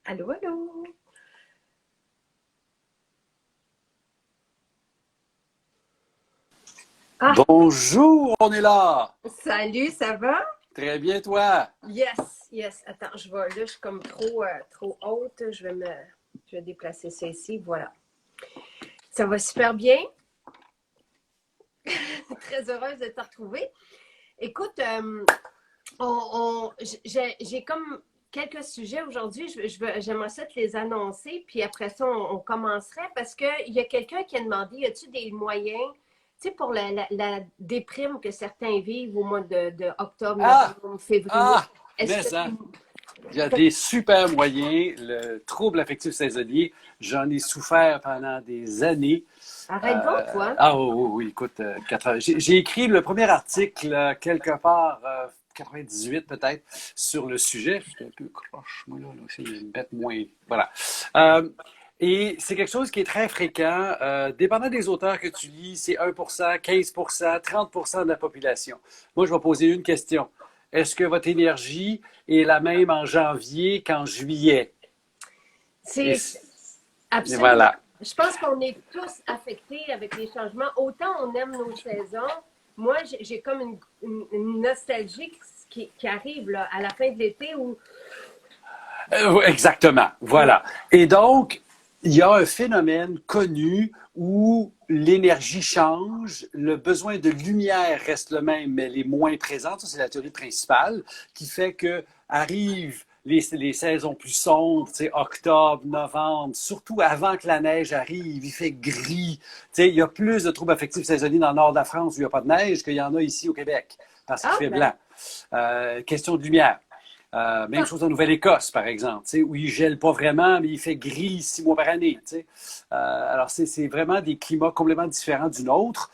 Allô, allô. Ah, Bonjour, on est là. salut, ça va? Très bien, toi. Yes, yes. Attends, là, je suis comme trop haute. Je vais déplacer ça ici. Voilà. Ça va super bien. Très heureuse de te retrouver. Écoute, j'ai comme quelques sujets aujourd'hui. J'aimerais ça te les annoncer, puis après ça, on commencerait parce qu'il y a quelqu'un qui a demandé, y a-tu des moyens, tu sais, pour la déprime que certains vivent au mois de octobre, Ah, novembre, février. ah, Est-ce mais que ça, il y a des super moyens. Le trouble affectif saisonnier, j'en ai souffert pendant des années. arrête donc, toi. Oui, oui, oui, écoute, j'ai écrit le premier article quelque part, 98 peut-être, sur le sujet. J'étais un peu croche, moi, là, c'est une bête moins. Voilà. Euh, et c'est quelque chose qui est très fréquent. Dépendant des auteurs que tu lis, c'est 1%, 15%, 30% de la population. Moi, je vais poser une question. Est-ce que votre énergie est la même en janvier qu'en juillet? Et, C'est et absolument. voilà. Je pense qu'on est tous affectés avec les changements. Autant on aime nos saisons. Moi, j'ai comme une nostalgie qui arrive là, à la fin de l'été où Exactement, voilà. Et donc, il y a un phénomène connu où l'énergie change, le besoin de lumière reste le même, mais elle est moins présente. Ça, c'est la théorie principale qui fait que arrivent les saisons plus sombres, tu sais, octobre, novembre, surtout avant que la neige arrive, il fait gris. Tu sais, il y a plus de troubles affectifs saisonniers dans le nord de la France où il n'y a pas de neige qu'il y en a ici au Québec, parce qu'il ah fait ben blanc. Question de lumière. Même ah, chose en Nouvelle-Écosse, par exemple, où il ne gèle pas vraiment, mais il fait gris 6 mois par année. Alors, c'est vraiment des climats complètement différents du nôtre.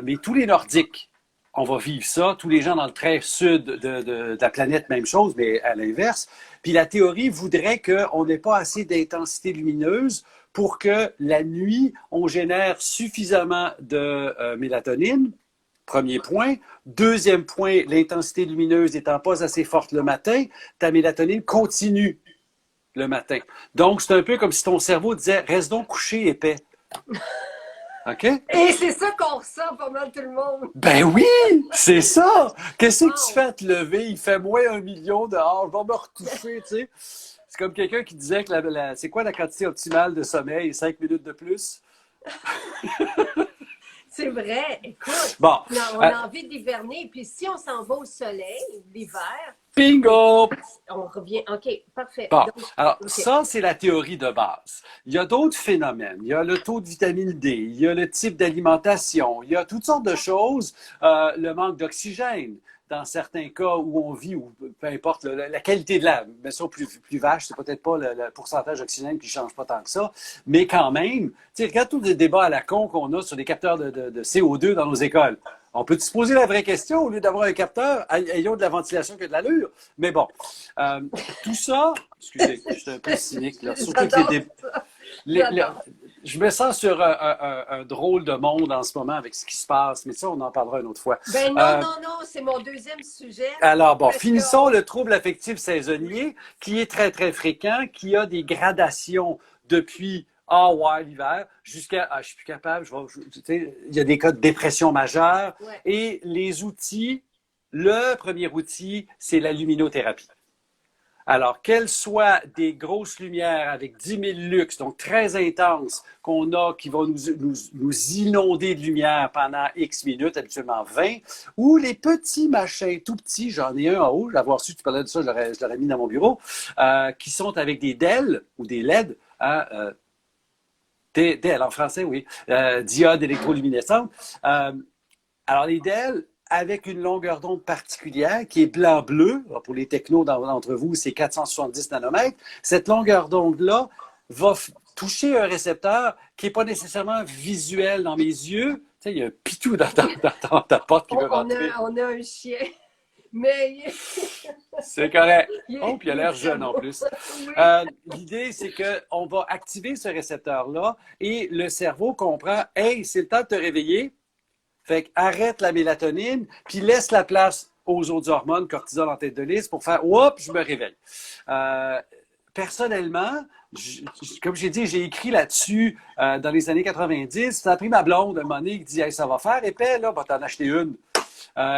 Mais tous les Nordiques, on va vivre ça. Tous les gens dans le très sud de la planète, même chose, mais à l'inverse. Puis la théorie voudrait qu'on n'ait pas assez d'intensité lumineuse pour que la nuit, on génère suffisamment de mélatonine. Premier point. Deuxième point, l'intensité lumineuse n'étant pas assez forte le matin, ta mélatonine continue le matin. Donc, c'est un peu comme si ton cerveau disait, reste donc couché épais. OK? et c'est ça qu'on ressent pas mal tout le monde. Ben oui, c'est ça. Qu'est-ce que tu fais Wow! à te lever? Il fait moins 1 million dehors, je vais me retoucher, tu sais. C'est comme quelqu'un qui disait que c'est quoi la quantité optimale de sommeil? 5 minutes de plus? C'est vrai. Écoute, Bon, on euh, a envie d'hiverner. Puis si on s'en va au soleil l'hiver, bingo! on revient. OK, parfait. Bon, Donc, alors OK. ça, c'est la théorie de base. Il y a d'autres phénomènes. Il y a le taux de vitamine D, il y a le type d'alimentation, il y a toutes sortes de choses. Le manque d'oxygène, dans certains cas où on vit, ou peu importe la qualité de l'air, mais ça, plus vache, c'est peut-être pas le pourcentage d'oxygène qui change pas tant que ça, mais quand même, tu sais, regarde tous les débats à la con qu'on a sur les capteurs de CO2 dans nos écoles. On peut se poser la vraie question, au lieu d'avoir un capteur, ayons de la ventilation que de l'allure. Mais bon, euh, tout ça, excusez, je suis un peu cynique, là. Surtout que J'adore ça. J'adore. je me sens sur un drôle de monde en ce moment avec ce qui se passe, mais ça, on en parlera une autre fois. Ben non, Euh, non, non, c'est mon deuxième sujet. alors, bon, Parce que finissons le trouble affectif saisonnier, qui est très, très fréquent, qui a des gradations depuis ah ouais, l'hiver, jusqu'à je suis plus capable, tu sais, il y a des cas de dépression majeure, ouais. et les outils, le premier outil, c'est la luminothérapie. Alors, qu'elles soient des grosses lumières avec 10 000 lux, donc très intenses, qu'on a, qui vont nous inonder de lumière pendant X minutes, habituellement 20, ou les petits machins tout petits, j'en ai un en haut, l'avoir su, tu parlais de ça, je l'aurais mis dans mon bureau, qui sont avec des DEL ou des LED, hein, DEL en français, oui, diodes électroluminescentes. Alors, les DEL, avec une longueur d'onde particulière qui est blanc-bleu, pour les technos d'entre vous, c'est 470 nanomètres, cette longueur d'onde-là va toucher un récepteur qui n'est pas nécessairement visuel dans mes yeux. Tu sais, il y a un pitou dans ta porte qui veut rentrer. On a un chien, mais C'est correct. il Oh, puis il a il est l'air très jeune en beau. plus. Oui. L'idée, c'est qu'on va activer ce récepteur-là et le cerveau comprend, hey, c'est le temps de te réveiller. Fait arrête la mélatonine, puis laisse la place aux autres hormones, cortisol en tête de liste, pour faire, oups, je me réveille. Euh, personnellement, comme j'ai dit, j'ai écrit là-dessus dans les années 90. Ça a pris ma blonde, un moment donné, qui dit hey, ça va faire épais, là, va t'en acheter une.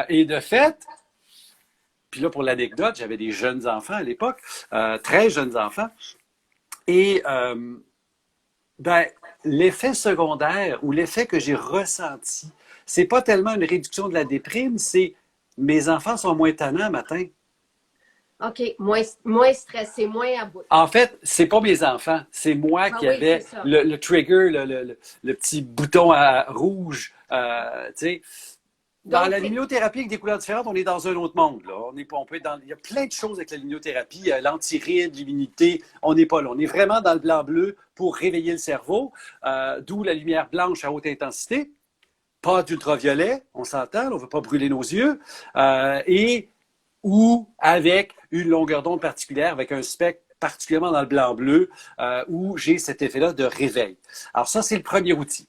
Et de fait, puis là, pour l'anecdote, j'avais des jeunes enfants à l'époque, très jeunes enfants. Et ben, l'effet secondaire ou l'effet que j'ai ressenti, c'est pas tellement une réduction de la déprime, c'est mes enfants sont moins tannants matin. OK, moins stressé, moins à bout. En fait, c'est pas mes enfants, c'est moi Ah qui oui, c'est avais ça. le trigger, le petit bouton rouge. Tu sais. Dans Donc, la luminothérapie avec des couleurs différentes, on est dans un autre monde. Là. On peut être dans, il y a plein de choses avec la luminothérapie, l'antiride, l'immunité. On n'est pas là. On est vraiment dans le blanc-bleu pour réveiller le cerveau, d'où la lumière blanche à haute intensité. Pas d'ultraviolet, on s'entend, on ne veut pas brûler nos yeux. Et ou avec une longueur d'onde particulière, avec un spectre particulièrement dans le blanc-bleu, où j'ai cet effet-là de réveil. Alors ça, c'est le premier outil.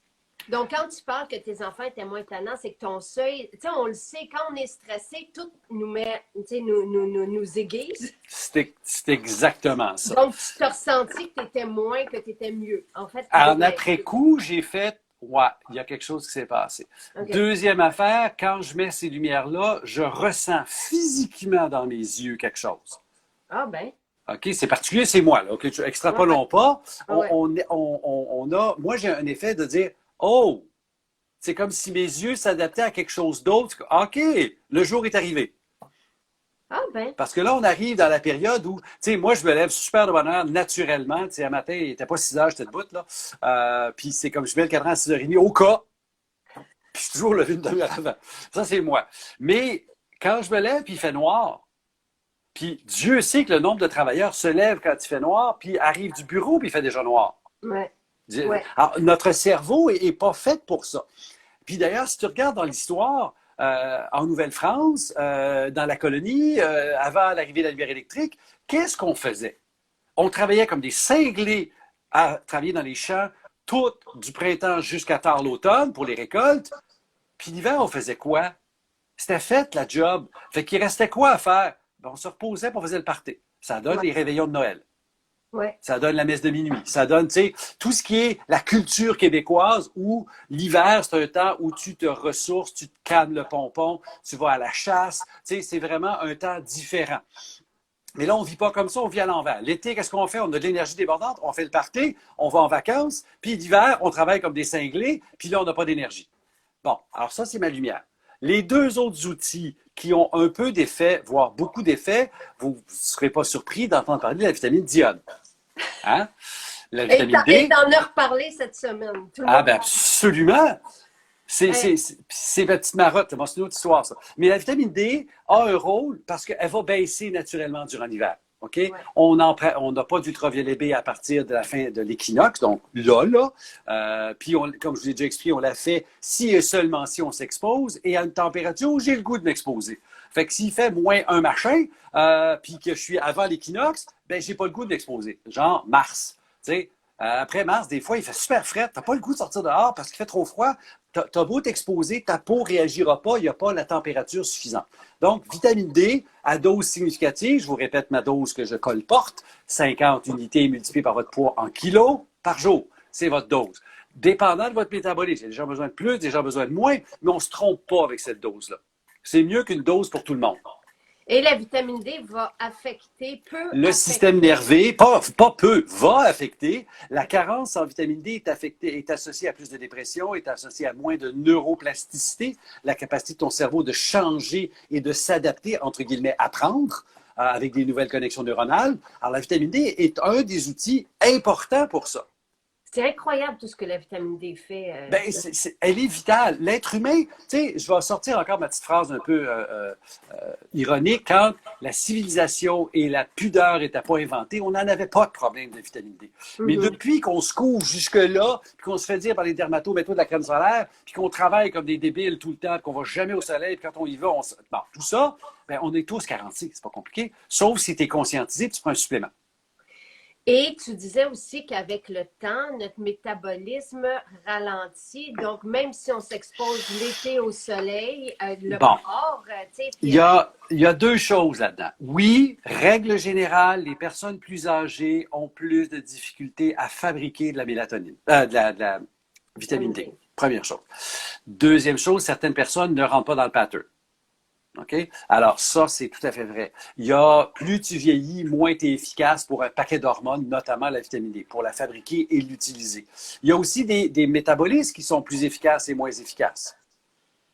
donc, quand tu parles que tes enfants étaient moins tannants, c'est que ton seuil, tu sais, on le sait, quand on est stressé, tout nous met, tu sais, nous aiguise. C'est exactement ça. Donc, tu t'as ressenti que tu étais moins, que tu étais mieux. En fait, En après-coup, j'ai fait ouais, il y a quelque chose qui s'est passé. Okay. Deuxième affaire, quand je mets ces lumières-là, je ressens physiquement dans mes yeux quelque chose. Ah ben. OK, c'est particulier, c'est moi. Là. OK, extrapolons pas. Ouais. Moi, j'ai un effet de dire, oh, c'est comme si mes yeux s'adaptaient à quelque chose d'autre. OK, le jour est arrivé. Ah ben. Parce que là, on arrive dans la période où, tu sais, moi, je me lève super de bonne heure naturellement. Tu sais, un matin, il n'était pas 6 heures, j'étais debout, là. Puis c'est comme je mets le cadran à 6h30 au cas. Puis je suis toujours levé une demi-heure avant. Ça, c'est moi. Mais quand je me lève, puis il fait noir, puis Dieu sait que le nombre de travailleurs se lève quand il fait noir, puis arrive du bureau, puis il fait déjà noir. Ouais. Ouais. Alors, notre cerveau est pas fait pour ça. Puis d'ailleurs, si tu regardes dans l'histoire, en Nouvelle-France, dans la colonie, avant l'arrivée de la lumière électrique, qu'est-ce qu'on faisait? On travaillait comme des cinglés à travailler dans les champs tout du printemps jusqu'à tard l'automne pour les récoltes. Puis l'hiver, on faisait quoi? C'était fait la job. Fait qu'il restait quoi à faire? Ben, on se reposait et on faisait le party. Ça donne les réveillons de Noël. Ouais. Ça donne la messe de minuit. Ça donne, tu sais, tout ce qui est la culture québécoise où l'hiver, c'est un temps où tu te ressources, tu te calmes le pompon, tu vas à la chasse. Tu sais, c'est vraiment un temps différent. Mais là, on ne vit pas comme ça, on vit à l'envers. L'été, qu'est-ce qu'on fait? On a de l'énergie débordante, on fait le party, on va en vacances, puis l'hiver, on travaille comme des cinglés, puis là, on n'a pas d'énergie. Bon, alors ça, c'est ma lumière. Les deux autres outils qui ont un peu d'effet, voire beaucoup d'effet, vous ne serez pas surpris d'entendre parler de la vitamine d'iode. Hein? La vitamine D. Et t'en as reparlé cette semaine. Ah, ben absolument! C'est ma petite marotte, c'est une autre histoire, ça. Mais la vitamine D a un rôle parce qu'elle va baisser naturellement durant l'hiver. OK? Ouais. On n'a pas d'ultraviolet B à partir de la fin de l'équinoxe, donc là. Puis, comme je vous ai déjà expliqué, on l'a fait si et seulement si on s'expose et à une température où j'ai le goût de m'exposer. Fait que s'il fait moins un machin, puis que je suis avant l'équinoxe, ben j'ai pas le goût de m'exposer. Genre mars. Tu sais, après mars, des fois, il fait super frais. Tu n'as pas le goût de sortir dehors parce qu'il fait trop froid. Tu as beau t'exposer, ta peau ne réagira pas, il n'y a pas la température suffisante. Donc, vitamine D à dose significative, je vous répète ma dose que je colporte, 50 unités multipliées par votre poids en kilos par jour. C'est votre dose. Dépendant de votre métabolisme, il y a des gens besoin de plus, des gens besoin de moins, mais on ne se trompe pas avec cette dose-là. C'est mieux qu'une dose pour tout le monde. Et la vitamine D va affecter, le système nerveux, pas peu, va affecter. La carence en vitamine D est associée à plus de dépression, est associée à moins de neuroplasticité, la capacité de ton cerveau de changer et de s'adapter, entre guillemets, apprendre avec des nouvelles connexions neuronales. Alors, la vitamine D est un des outils importants pour ça. C'est incroyable tout ce que la vitamine D fait. Ben, elle est vitale. L'être humain, tu sais, je vais sortir encore ma petite phrase un peu ironique. Quand la civilisation et la pudeur n'étaient pas inventées, on n'en avait pas de problème de vitamine D. Mais depuis qu'on se couvre jusque-là, puis qu'on se fait dire par les dermatos, mets-toi de la crème solaire, puis qu'on travaille comme des débiles tout le temps, puis qu'on ne va jamais au soleil, puis quand on y va, bon, tout ça, ben, on est tous garantis. C'est pas compliqué. Sauf si tu es conscientisé, puis tu prends un supplément. Et tu disais aussi qu'avec le temps, notre métabolisme ralentit. Donc, même si on s'expose l'été au soleil, le Bon, corps, tu sais, il puis y a, il y a deux choses là-dedans. Oui, règle générale, les personnes plus âgées ont plus de difficultés à fabriquer de la mélatonine, de la vitamine vitamine D. D. Première chose. Deuxième chose, certaines personnes ne rentrent pas dans le pattern. OK? Alors, ça, c'est tout à fait vrai. Il y a, plus tu vieillis, moins tu es efficace pour un paquet d'hormones, notamment la vitamine D, pour la fabriquer et l'utiliser. Il y a aussi des métabolismes qui sont plus efficaces et moins efficaces.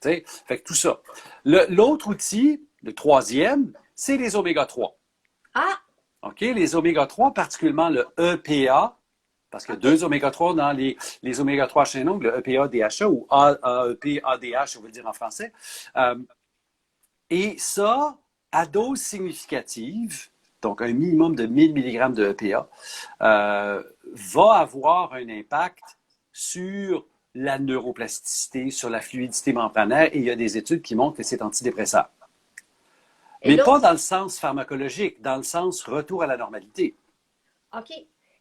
Tu sais? Fait que tout ça. L'autre outil, le troisième, c'est les oméga 3. Ah, OK? Les oméga 3, particulièrement le EPA, parce qu'il y a OK. deux oméga 3 dans les oméga 3 chaînes longues, le EPA-DHA ou AEP-ADH, on va le dire en français. Euh, Et ça, à dose significative, donc un minimum de 1000 mg de EPA, va avoir un impact sur la neuroplasticité, sur la fluidité membranaire, et il y a des études qui montrent que c'est antidépresseur. Et Mais l'autre, pas dans le sens pharmacologique, dans le sens retour à la normalité. OK.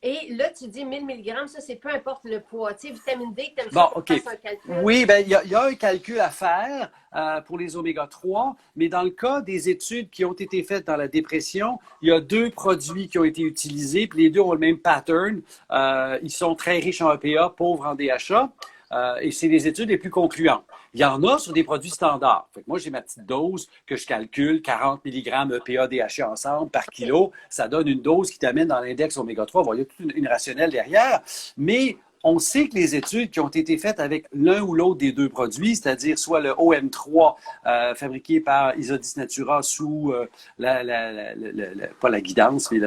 Et là, tu dis 1000 milligrammes, ça, c'est peu importe le poids. Tu sais, vitamine D, tu aimes ça Bon, qu'on OK. fasse un calcul? Oui, ben, il y a un calcul à faire pour les oméga 3, mais dans le cas des études qui ont été faites dans la dépression, il y a deux produits qui ont été utilisés, puis les deux ont le même pattern. Ils sont très riches en EPA, pauvres en DHA, et c'est les études les plus concluantes. Il y en a sur des produits standards. Fait que moi, j'ai ma petite dose que je calcule, 40 mg EPA, DHA ensemble par OK. kilo. Ça donne une dose qui t'amène dans l'index oméga 3. Bon, il y a toute une rationnelle derrière, mais on sait que les études qui ont été faites avec l'un ou l'autre des deux produits, c'est-à-dire soit le OM3 fabriqué par Isodis Natura sous pas la guidance, mais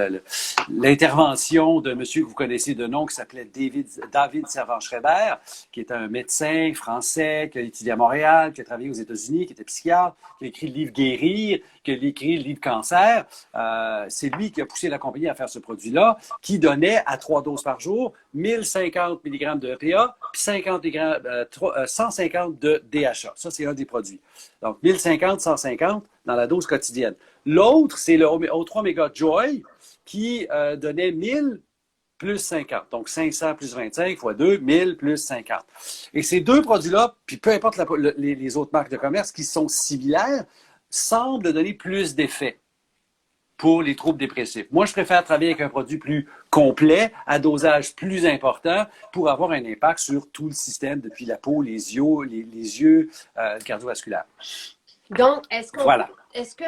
l'intervention de monsieur que vous connaissez de nom qui s'appelait David Servan-Schreiber, qui est un médecin français qui a étudié à Montréal, qui a travaillé aux États-Unis, qui était psychiatre, qui a écrit le livre Guérir, qui a écrit le livre Cancer. C'est lui qui a poussé la compagnie à faire ce produit-là, qui donnait à 3 doses par jour 1050 mg de EPA, puis 150 de DHA. Ça, c'est un des produits. Donc, 1050, 150 dans la dose quotidienne. L'autre, c'est le O3 Mega Joy qui donnait 1000 plus 50. Donc, 500 plus 25 fois 2, 1000 plus 50. Et ces deux produits-là, puis peu importe les autres marques de commerce qui sont similaires, semblent donner plus d'effet pour les troubles dépressifs. Moi, je préfère travailler avec un produit plus complet, à dosage plus important, pour avoir un impact sur tout le système, depuis la peau, les yeux, le cardiovasculaire. Donc, Voilà. est-ce que,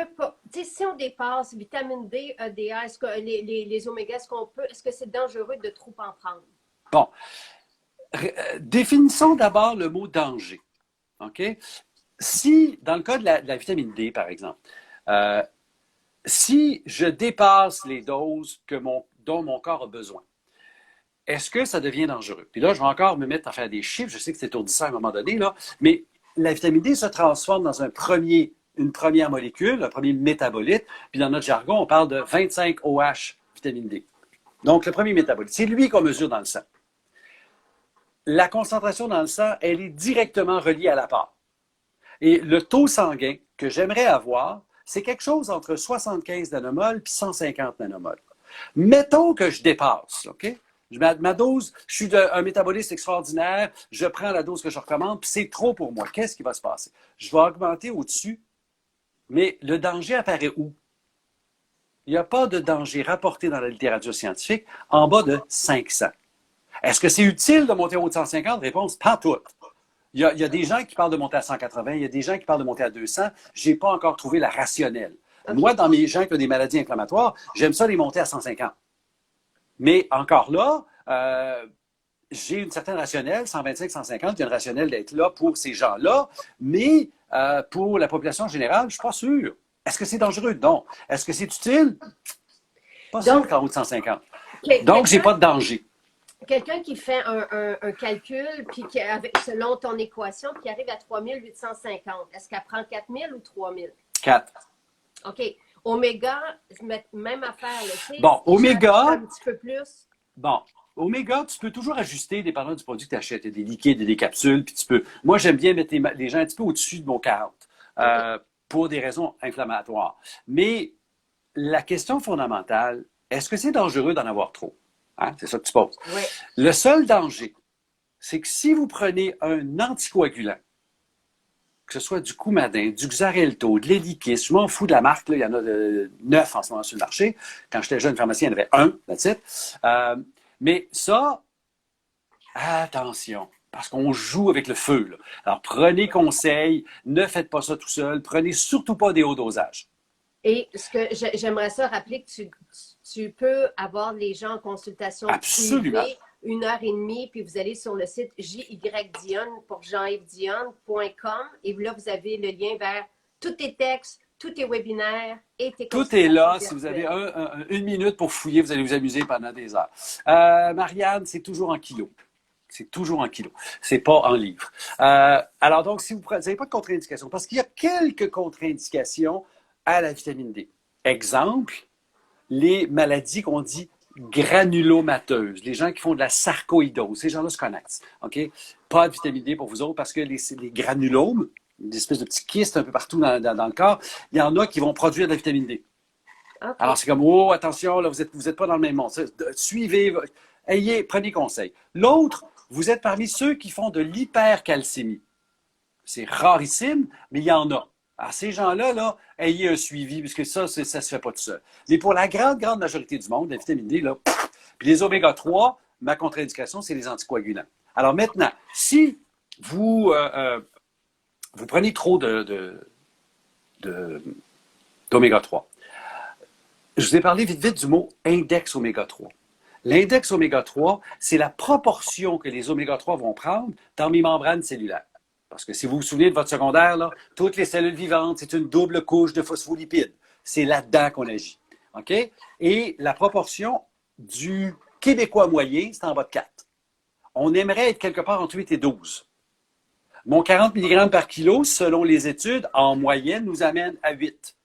tu sais, si on dépasse vitamine D, EDA, est-ce que les omégas, est-ce que c'est dangereux de trop en prendre? Bon, définissons d'abord le mot danger. OK? Si, dans le cas de la vitamine D, par exemple, si je dépasse les doses dont mon corps a besoin, est-ce que ça devient dangereux? Puis là, je vais encore me mettre à faire des chiffres. Je sais que c'est étourdissant à un moment donné, là, mais la vitamine D se transforme dans une première molécule, un premier métabolite. Puis dans notre jargon, on parle de 25 OH vitamine D. Donc, le premier métabolite, c'est lui qu'on mesure dans le sang. La concentration dans le sang, elle est directement reliée à l'apport. Et le taux sanguin que j'aimerais avoir, c'est quelque chose entre 75 nanomoles et 150 nanomoles. Mettons que je dépasse, OK? Ma dose, je suis un métaboliste extraordinaire, je prends la dose que je recommande, puis c'est trop pour moi. Qu'est-ce qui va se passer? Je vais augmenter au-dessus, mais le danger apparaît où? Il n'y a pas de danger rapporté dans la littérature scientifique en bas de 500. Est-ce que c'est utile de monter au haut de 150? Réponse, pas tout. Il y a des gens qui parlent de monter à 180, il y a des gens qui parlent de monter à 200. Je n'ai pas encore trouvé la rationnelle. OK. Moi, dans mes gens qui ont des maladies inflammatoires, j'aime ça les monter à 150. Mais encore là, j'ai une certaine rationnelle, 125, 150, il y a une rationnelle d'être là pour ces gens-là, mais pour la population générale, je ne suis pas sûr. Est-ce que c'est dangereux? Non. Est-ce que c'est utile? Pas sûr qu'en haut de 150. Donc, je n'ai pas de danger. Quelqu'un qui fait un calcul, puis selon ton équation, puis qui arrive à 3850, est-ce qu'elle prend 4000 ou 3000? 4. OK. Oméga, même affaire. Là, bon, oméga. Un petit peu plus. Bon, oméga, tu peux toujours ajuster dépendant du produit que tu achètes. Il y a des liquides et des capsules, puis tu peux. Moi, j'aime bien mettre les gens un petit peu au-dessus de mon 40 pour des raisons inflammatoires. Mais la question fondamentale, est-ce que c'est dangereux d'en avoir trop? Hein? C'est ça que tu poses. Oui. Le seul danger, c'est que si vous prenez un anticoagulant, que ce soit du Coumadin, du Xarelto, de l'Héliquis, je m'en fous de la marque, là, il y en a 9 en ce moment sur le marché. Quand j'étais jeune pharmacien, il y en avait un, that's it. Mais ça, attention, parce qu'on joue avec le feu, là. Alors, prenez conseil, ne faites pas ça tout seul, prenez surtout pas des hauts dosages. Et ce que j'aimerais ça rappeler que tu peux avoir les gens en consultation Absolument. privée 1 heure et demie, puis vous allez sur le site JYDionne pour jean-yves-dionne.com et là, vous avez le lien vers tous tes textes, tous tes webinaires et tes Tout est là. consultations Si vous avez virtuelles. une minute pour fouiller, vous allez vous amuser pendant des heures. Marianne, c'est toujours en kilos. C'est toujours en kilos. C'est pas en livres. Alors donc, si vous n'avez pas de contre-indication, parce qu'il y a quelques contre-indications à la vitamine D. Exemple, les maladies qu'on dit granulomateuses, les gens qui font de la sarcoïdose, ces gens-là se connaissent. OK? Pas de vitamine D pour vous autres parce que les granulomes, des espèces de petits kystes un peu partout dans le corps, il y en a qui vont produire de la vitamine D. Okay. Alors, c'est comme, oh, attention, là, vous êtes pas dans le même monde. Suivez, prenez conseil. L'autre, vous êtes parmi ceux qui font de l'hypercalcémie. C'est rarissime, mais il y en a. Alors, ces gens-là, là, ayez un suivi, puisque ça se fait pas tout seul. Mais pour la grande, grande majorité du monde, la vitamine D, là, puis les oméga 3, ma contre-indication, c'est les anticoagulants. Alors maintenant, si vous prenez trop d'oméga 3, je vous ai parlé vite, vite du mot index oméga 3. L'index oméga 3, c'est la proportion que les oméga 3 vont prendre dans mes membranes cellulaires. Parce que si vous vous souvenez de votre secondaire, là, toutes les cellules vivantes, c'est une double couche de phospholipides. C'est là-dedans qu'on agit. OK? Et la proportion du Québécois moyen, c'est en bas de 4. On aimerait être quelque part entre 8 et 12. Mon 40 mg par kilo, selon les études, en moyenne, nous amène à 8.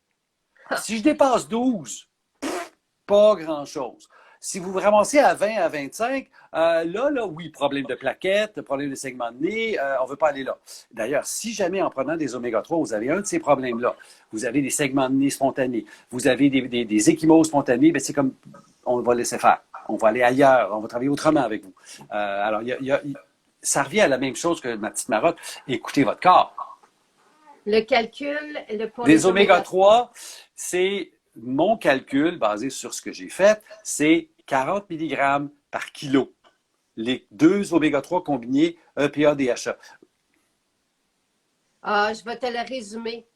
Si je dépasse 12, pas grand-chose. Si vous vous ramassez à 20, à 25, là, oui, problème de plaquettes, problème de segment de nez, on ne veut pas aller là. D'ailleurs, si jamais en prenant des oméga 3, vous avez un de ces problèmes-là, vous avez des segments de nez spontanés, vous avez des ecchymoses spontanées, bien, c'est comme, on va laisser faire. On va aller ailleurs, on va travailler autrement avec vous. Alors, ça revient à la même chose que ma petite marotte. Écoutez votre corps. Le calcul pour les les oméga 3, c'est mon calcul basé sur ce que j'ai fait, c'est 40 mg par kilo. Les deux oméga 3 combinés, EPA, DHA. Ah, je vais te le résumer.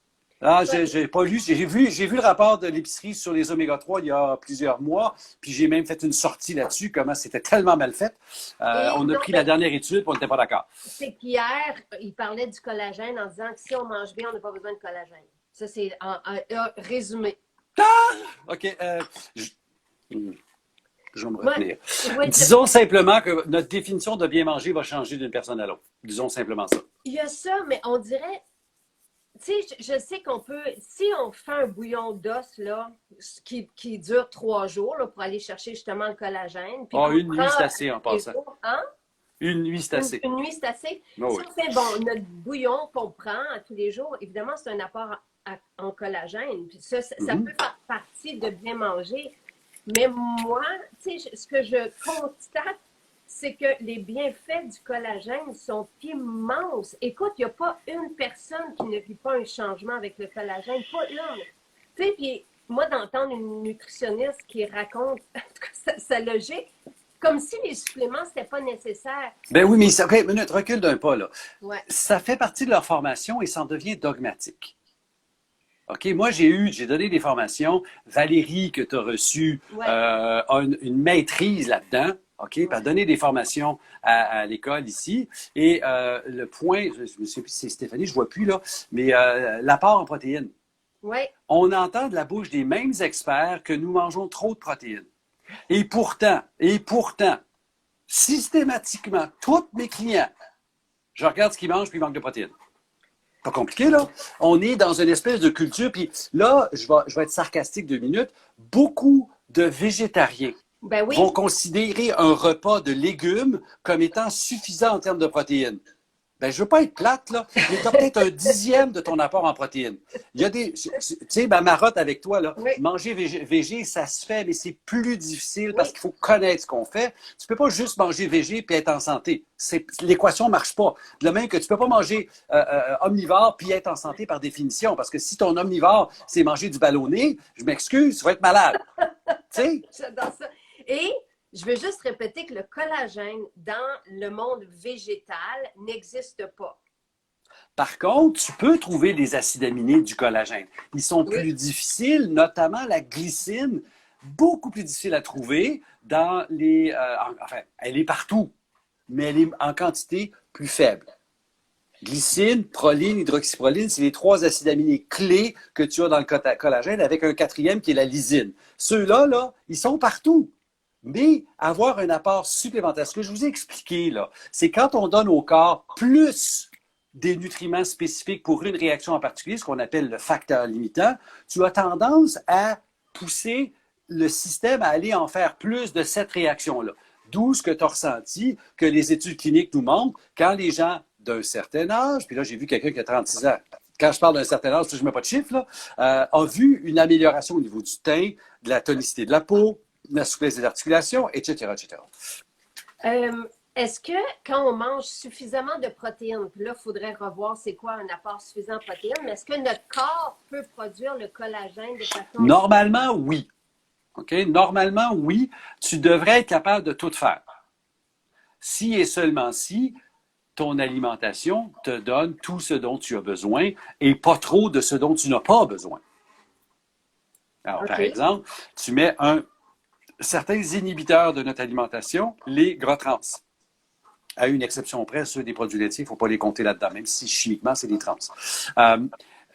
Ah, j'ai pas lu. J'ai vu le rapport de l'épicerie sur les oméga 3 il y a plusieurs mois, puis j'ai même fait une sortie là-dessus, comment c'était tellement mal fait. On a pris la dernière étude, puis on n'était pas d'accord. C'est qu'hier, il parlait du collagène en disant que si on mange bien, on n'a pas besoin de collagène. Ça, c'est résumé. OK. Je vais me retenir. Disons simplement que notre définition de bien manger va changer d'une personne à l'autre. Disons simplement ça. Il y a ça, mais on dirait... Tu sais, je sais qu'on peut... Si on fait un bouillon d'os, là, qui dure 3 jours, là, pour aller chercher justement le collagène... Puis une nuit, c'est assez en passant. Hein? Une nuit, c'est assez. Une nuit, c'est assez. Oh, si oui. on fait, bon, notre bouillon qu'on prend à tous les jours, évidemment, c'est un apport en collagène. Puis ça peut faire partie de bien manger. Mais moi, tu sais, ce que je constate, c'est que les bienfaits du collagène sont immenses. Écoute, il n'y a pas une personne qui ne vit pas un changement avec le collagène. Pas une. Tu sais, puis moi, d'entendre une nutritionniste qui raconte sa logique, comme si les suppléments, c'était pas nécessaire. Ben oui, mais OK, minute, recule d'un pas, là. Ouais. Ça fait partie de leur formation et ça en devient dogmatique. OK, moi, j'ai donné des formations. Valérie, que tu as reçue, a une maîtrise là-dedans. OK, puis elle a donné des formations à l'école ici. Et le point, je me sais plus si c'est Stéphanie, je ne vois plus là, mais l'apport en protéines. Ouais. On entend de la bouche des mêmes experts que nous mangeons trop de protéines. Et pourtant, systématiquement, tous mes clients, je regarde ce qu'ils mangent puis ils manquent de protéines. Pas compliqué, là. On est dans une espèce de culture, puis là, je vais être sarcastique 2 minutes, beaucoup de végétariens vont considérer un repas de légumes comme étant suffisant en termes de protéines. Ben, je veux pas être plate, là, mais tu as peut-être un dixième de ton apport en protéines. Il y a des, tu sais, ma marotte avec toi, là, Oui, manger végé, ça se fait, mais c'est plus difficile parce oui. qu'il faut connaître ce qu'on fait. Tu peux pas juste manger végé puis être en santé. L'équation marche pas. De même que tu peux pas manger omnivore puis être en santé par définition, parce que si ton omnivore, c'est manger du ballonné, je m'excuse, tu vas être malade. Tu sais? J'adore ça. Et je veux juste répéter que le collagène dans le monde végétal n'existe pas. Par contre, tu peux trouver des acides aminés du collagène. Ils sont Oui. plus difficiles, notamment la glycine, beaucoup plus difficile à trouver dans les... enfin, elle est partout, mais elle est en quantité plus faible. Glycine, proline, hydroxyproline, c'est les trois acides aminés clés que tu as dans le collagène, avec un quatrième qui est la lysine. Ceux-là, là, ils sont partout. Mais avoir un apport supplémentaire, ce que je vous ai expliqué, là, c'est quand on donne au corps plus des nutriments spécifiques pour une réaction en particulier, ce qu'on appelle le facteur limitant, tu as tendance à pousser le système à aller en faire plus de cette réaction-là. D'où ce que tu as ressenti, que les études cliniques nous montrent, quand les gens d'un certain âge, puis là j'ai vu quelqu'un qui a 36 ans, quand je parle d'un certain âge, je ne mets pas de chiffre, là, a vu une amélioration au niveau du teint, de la tonicité de la peau, de la souplesse des articulations, etc., etc. Est-ce que quand on mange suffisamment de protéines, puis là, il faudrait revoir c'est quoi un apport suffisant de protéines, mais est-ce que notre corps peut produire le collagène de façon... Normalement, oui. OK? Normalement, oui. Tu devrais être capable de tout faire. Si et seulement si ton alimentation te donne tout ce dont tu as besoin et pas trop de ce dont tu n'as pas besoin. Alors, OK. par exemple, tu mets certains inhibiteurs de notre alimentation, les gras trans. À une exception près, ceux des produits laitiers, il ne faut pas les compter là-dedans, même si chimiquement, c'est des trans.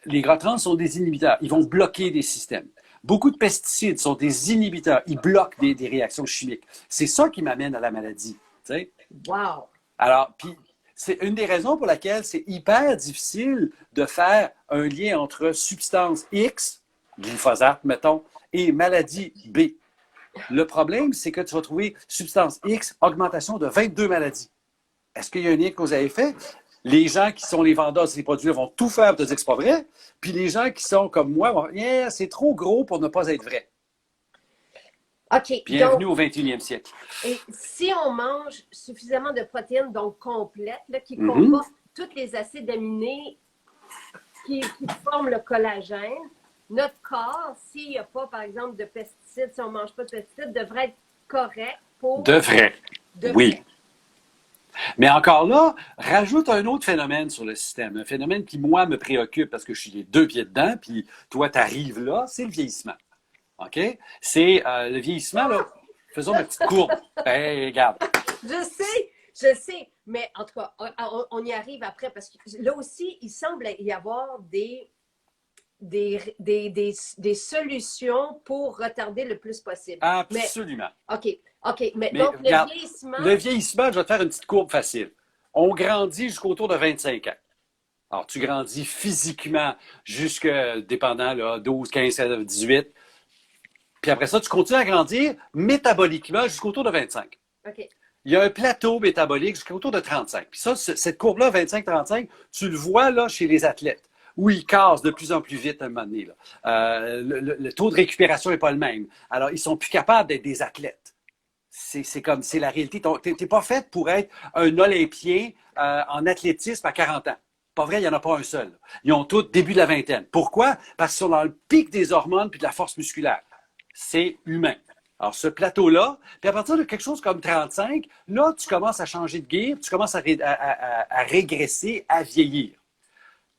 Les gras trans sont des inhibiteurs. Ils vont bloquer des systèmes. Beaucoup de pesticides sont des inhibiteurs. Ils bloquent des réactions chimiques. C'est ça qui m'amène à la maladie. Tu sais? Wow! Alors, puis, c'est une des raisons pour laquelle c'est hyper difficile de faire un lien entre substance X, glyphosate, mettons, et maladie B. Le problème, c'est que tu vas trouver substance X, augmentation de 22 maladies. Est-ce qu'il y a un lien que vous avez fait? Les gens qui sont les vendeurs de ces produits vont tout faire pour te dire que c'est pas vrai, puis les gens qui sont comme moi vont dire yeah, c'est trop gros pour ne pas être vrai. OK. Bienvenue Donc, au 21e siècle. et si on mange suffisamment de protéines, donc complètes, là, qui Mhm. comportent tous les acides aminés qui forment le collagène, notre corps, s'il n'y a pas, par exemple, de pesticides, si on ne mange pas de pesticides, devrait être correct pour... De vrai. De Oui. vrai. Mais encore là, rajoute un autre phénomène sur le système, un phénomène qui, moi, me préoccupe parce que je suis les deux pieds dedans, puis toi, tu arrives là, c'est le vieillissement. OK? C'est le vieillissement, là. Faisons ma petite courbe. Ben, regarde. Je sais, mais en tout cas, on y arrive après parce que là aussi, il semble y avoir des solutions pour retarder le plus possible. Absolument. Mais, OK. Mais Mais donc, regarde, le vieillissement... le vieillissement, je vais te faire une petite courbe facile. On grandit jusqu'au tour de 25 ans. Alors, tu grandis physiquement jusque, dépendant, là, 12, 15, 18. Puis après ça, tu continues à grandir métaboliquement jusqu'au tour de 25. OK. Il y a un plateau métabolique jusqu'au tour de 35. Puis ça, cette courbe-là, 25-35, tu le vois là chez les athlètes, où ils cassent de plus en plus vite à un moment donné. Là. Le taux de récupération n'est pas le même. Alors, ils sont plus capables d'être des athlètes. C'est la réalité. Tu n'es pas fait pour être un Olympien en athlétisme à 40 ans. Pas vrai, il n'y en a pas un seul. Ils ont tous début de la vingtaine. Pourquoi? Parce qu'ils sont dans le pic des hormones puis de la force musculaire. C'est humain. Alors, ce plateau-là, puis à partir de quelque chose comme 35, là, tu commences à changer de gear, tu commences à régresser, à vieillir.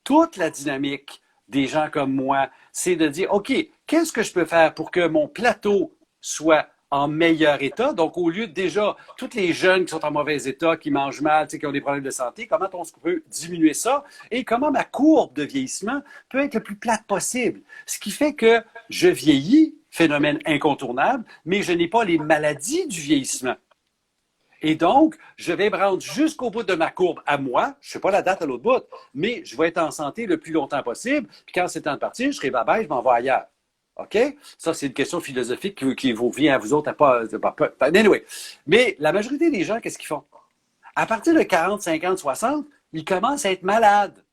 Toute la dynamique des gens comme moi, c'est de dire, OK, qu'est-ce que je peux faire pour que mon plateau soit en meilleur état? Donc, au lieu de déjà, tous les jeunes qui sont en mauvais état, qui mangent mal, qui ont des problèmes de santé, comment on peut diminuer ça? Et comment ma courbe de vieillissement peut être le plus plate possible? Ce qui fait que je vieillis, phénomène incontournable, mais je n'ai pas les maladies du vieillissement. Et donc, je vais me rendre jusqu'au bout de ma courbe à moi. Je ne sais pas la date à l'autre bout, mais je vais être en santé le plus longtemps possible. Puis quand c'est temps de partir, je serai bye-bye, je m'en vais ailleurs. OK? Ça, c'est une question philosophique qui vous vient à vous autres à pas... Anyway. Mais la majorité des gens, qu'est-ce qu'ils font? À partir de 40, 50, 60, ils commencent à être malades.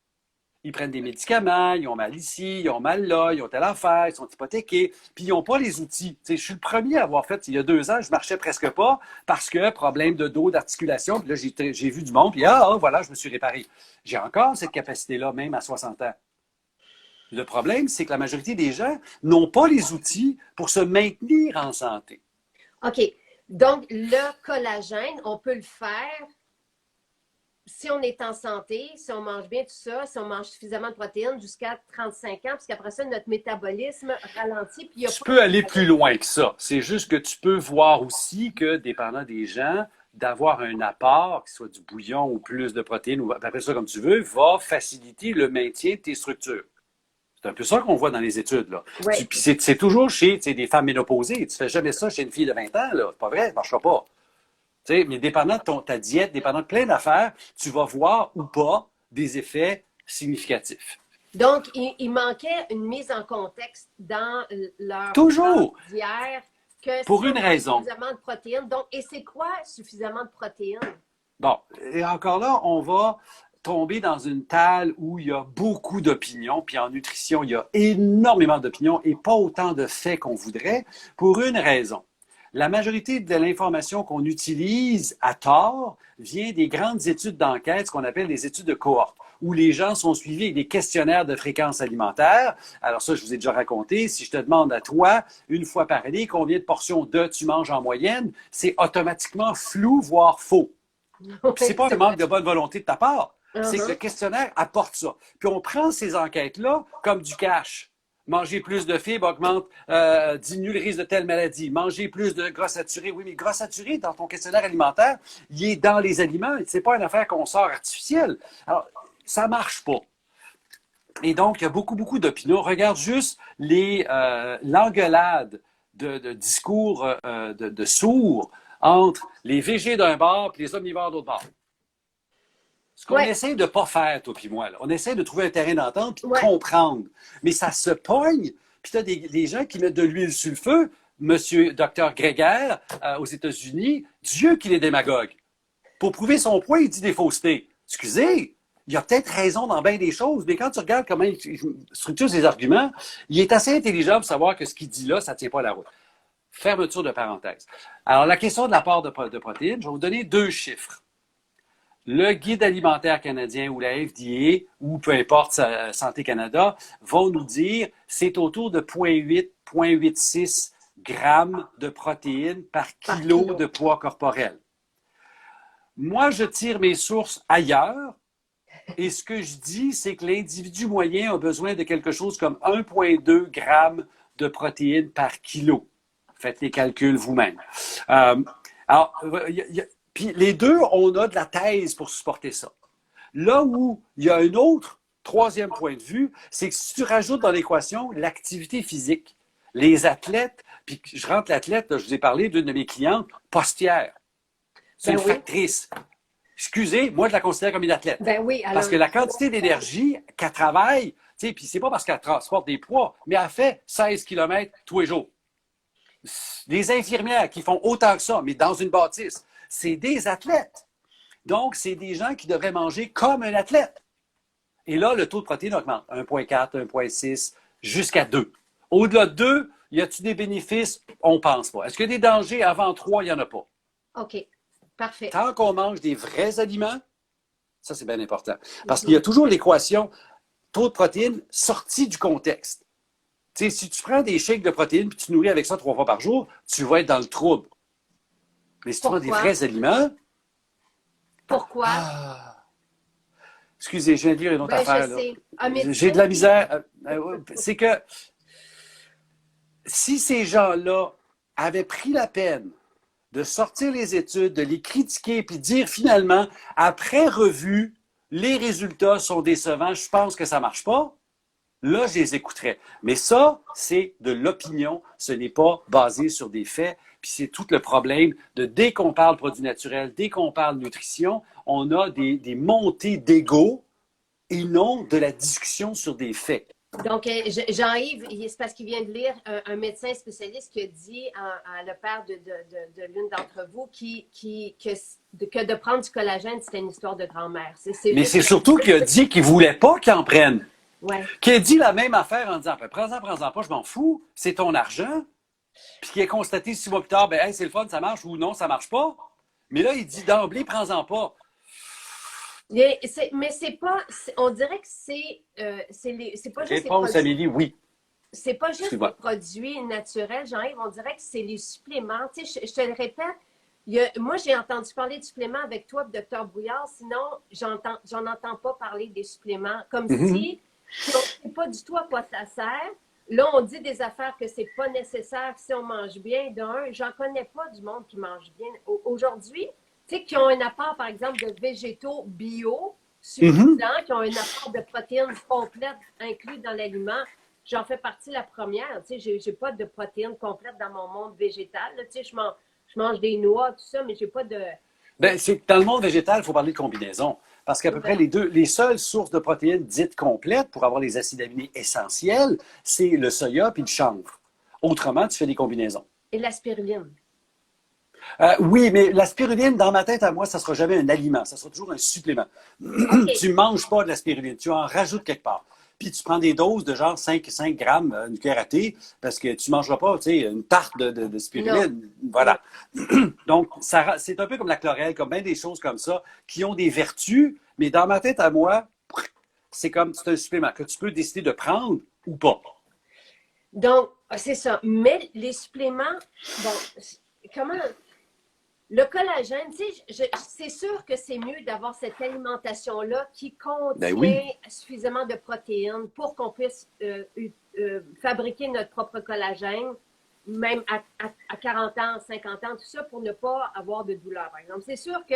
Ils prennent des médicaments, ils ont mal ici, ils ont mal là, ils ont telle affaire, ils sont hypothéqués, puis ils n'ont pas les outils. Tu sais, je suis le premier à avoir fait, il y a 2 ans, je marchais presque pas parce que problème de dos, d'articulation, puis là, j'ai vu du monde, puis voilà, je me suis réparé. J'ai encore cette capacité-là, même à 60 ans. Le problème, c'est que la majorité des gens n'ont pas les outils pour se maintenir en santé. OK. Donc, le collagène, on peut le faire si on est en santé, si on mange bien tout ça, si on mange suffisamment de protéines jusqu'à 35 ans, parce qu'après ça, notre métabolisme ralentit. Puis il y a Tu pas peux aller plus loin que ça. C'est juste que tu peux voir aussi que, dépendant des gens, d'avoir un apport, qu'il soit du bouillon ou plus de protéines, ou après ça comme tu veux, va faciliter le maintien de tes structures. C'est un peu ça qu'on voit dans les études. Là. Ouais. Puis c'est toujours chez des femmes ménopausées. Tu fais jamais ça chez une fille de 20 ans. Là. C'est pas vrai, ça ne marchera pas. Mais dépendant de ta diète, dépendant de plein d'affaires, tu vas voir ou pas des effets significatifs. Donc, il manquait une mise en contexte dans leur Toujours! d'hier que Pour si on une a raison. suffisamment de protéines. Donc, et c'est quoi suffisamment de protéines? Bon, et encore là, on va tomber dans une table où il y a beaucoup d'opinions, puis en nutrition, il y a énormément d'opinions et pas autant de faits qu'on voudrait, pour une raison. La majorité de l'information qu'on utilise à tort vient des grandes études d'enquête, ce qu'on appelle les études de cohorte, où les gens sont suivis avec des questionnaires de fréquence alimentaire. Alors ça, je vous ai déjà raconté. Si je te demande à toi, une fois par année, combien de portions de tu manges en moyenne, c'est automatiquement flou, voire faux. Puis c'est pas un manque de bonne volonté de ta part. C'est que le questionnaire apporte ça. Puis on prend ces enquêtes-là comme du cash. Manger plus de fibres augmente, diminue le risque de telle maladie. Manger plus de gras saturé. Oui, mais le gras saturé, dans ton questionnaire alimentaire, il est dans les aliments. C'est pas une affaire qu'on sort artificielle. Alors, ça marche pas. Et donc, il y a beaucoup, beaucoup d'opinions. Regarde juste l'engueulade de discours de sourds entre les végés d'un bord et les omnivores d'autre bord. Ce qu'on essaie de ne pas faire, toi et moi, là. On essaie de trouver un terrain d'entente et de comprendre. Mais ça se pogne, puis tu as des gens qui mettent de l'huile sur le feu. Monsieur Dr. Greger, aux États-Unis, Dieu qu'il est démagogue. Pour prouver son point, il dit des faussetés. Excusez, il a peut-être raison dans bien des choses, mais quand tu regardes comment il structure ses arguments, il est assez intelligent pour savoir que ce qu'il dit là, ça ne tient pas la route. Fermeture de parenthèse. Alors, la question de l'apport de protéines, je vais vous donner 2 chiffres. Le Guide alimentaire canadien ou la FDA, ou peu importe Santé Canada, vont nous dire c'est autour de 0,8, 0,86 grammes de protéines par kilo de poids corporel. Moi, je tire mes sources ailleurs et ce que je dis, c'est que l'individu moyen a besoin de quelque chose comme 1,2 grammes de protéines par kilo. Faites les calculs vous-même. Puis les deux, on a de la thèse pour supporter ça. Là où il y a un autre, 3e point de vue, c'est que si tu rajoutes dans l'équation l'activité physique, les athlètes, puis je rentre l'athlète, je vous ai parlé d'une de mes clientes, postière. C'est une factrice. Excusez, moi, je la considère comme une athlète. Ben oui, alors, parce que la quantité d'énergie qu'elle travaille, tu sais, puis c'est pas parce qu'elle transporte des poids, mais elle fait 16 km tous les jours. Les infirmières qui font autant que ça, mais dans une bâtisse, c'est des athlètes. Donc, c'est des gens qui devraient manger comme un athlète. Et là, le taux de protéines augmente. 1,4, 1,6, jusqu'à 2. Au-delà de 2, y a-t-il des bénéfices? On ne pense pas. Est-ce qu'il y a des dangers? Avant 3, il n'y en a pas. OK. Parfait. Tant qu'on mange des vrais aliments, ça, c'est bien important. Parce qu'il y a toujours l'équation taux de protéines sorti du contexte. Tu sais, si tu prends des shakes de protéines et tu nourris avec ça 3 fois par jour, tu vas être dans le trouble. Mais si tu prends des vrais aliments... Pourquoi? Excusez, je viens de lire une autre affaire. J'ai de la misère. C'est que si ces gens-là avaient pris la peine de sortir les études, de les critiquer, puis de dire finalement, après revue, les résultats sont décevants, je pense que ça ne marche pas, là, je les écouterais. Mais ça, c'est de l'opinion, ce n'est pas basé sur des faits. Puis c'est tout le problème de dès qu'on parle produits naturels, dès qu'on parle nutrition, on a des montées d'ego et non de la discussion sur des faits. Donc, Jean-Yves, c'est parce qu'il vient de lire un médecin spécialiste qui a dit à le père de l'une d'entre vous que que de prendre du collagène, c'était une histoire de grand-mère. Mais c'est surtout qu'il a dit qu'il ne voulait pas qu'il en prenne. Ouais. Qui a dit la même affaire en disant ben, prends-en pas, je m'en fous, c'est ton argent. Puis qui a constaté 6 mois plus tard, ben hey, c'est le fun, ça marche ou non, ça marche pas. Mais là, il dit d'emblée, prends-en pas. Mais c'est pas. On dirait que c'est pas juste les Réponse, produits. Amélie, oui. C'est pas juste les Excuse-moi. produits naturels, Jean-Yves. On dirait que c'est les suppléments. Tu sais, je te le répète, moi, j'ai entendu parler de suppléments avec toi, Dr. Brouillard. Sinon, j'en entends pas parler des suppléments. Comme si on ne sait pas du tout à quoi ça sert. Là, on dit des affaires que c'est pas nécessaire si on mange bien. D'un, j'en connais pas du monde qui mange bien. Aujourd'hui, tu sais, qui ont un apport, par exemple, de végétaux bio suffisants, qui ont un apport de protéines complètes inclus dans l'aliment. J'en fais partie la première. Tu sais, j'ai pas de protéines complètes dans mon monde végétal. Là, tu sais, je mange des noix, tout ça, mais j'ai pas de... Ben, dans le monde végétal, il faut parler de combinaison. Parce qu'à peu près les seules sources de protéines dites complètes pour avoir les acides aminés essentiels, c'est le soya et le chanvre. Autrement, tu fais des combinaisons. Et la spiruline. Oui, mais la spiruline, dans ma tête à moi, ça ne sera jamais un aliment, ça sera toujours un supplément. Okay. Tu ne manges pas de la spiruline, tu en rajoutes quelque part. Puis tu prends des doses de genre 5 grammes, une cuillère à thé, parce que tu ne mangeras pas, tu sais, une tarte de spiruline. Non. Voilà. Donc, c'est un peu comme la chlorelle, comme bien des choses comme ça, qui ont des vertus, mais dans ma tête à moi, c'est un supplément que tu peux décider de prendre ou pas. Donc, c'est ça. Mais les suppléments, bon, comment... Le collagène, tu sais, c'est sûr que c'est mieux d'avoir cette alimentation-là qui contient suffisamment de protéines pour qu'on puisse fabriquer notre propre collagène, même à 40 ans, 50 ans, tout ça, pour ne pas avoir de douleur, par exemple. C'est sûr que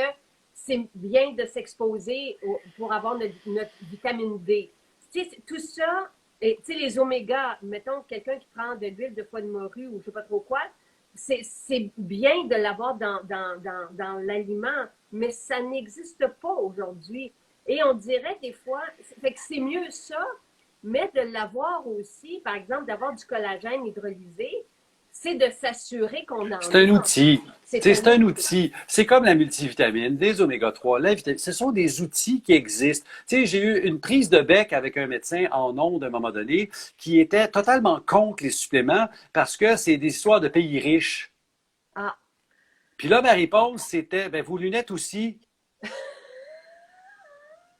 c'est bien de s'exposer pour avoir notre vitamine D. Tu sais, tout ça, tu sais, les omégas, mettons, quelqu'un qui prend de l'huile de foie de morue ou je ne sais pas trop quoi, c'est bien de l'avoir dans l'aliment, mais ça n'existe pas aujourd'hui. Et on dirait des fois, fait que c'est mieux ça, mais de l'avoir aussi, par exemple, d'avoir du collagène hydrolysé, c'est de s'assurer qu'on en a. C'est un outil. C'est un outil. C'est comme la multivitamine, des oméga-3, la vitamine. Ce sont des outils qui existent. Tu sais, j'ai eu une prise de bec avec un médecin en ondes à un moment donné qui était totalement contre les suppléments parce que c'est des histoires de pays riches. Ah. Puis là, ma réponse, c'était, ben, vos lunettes aussi.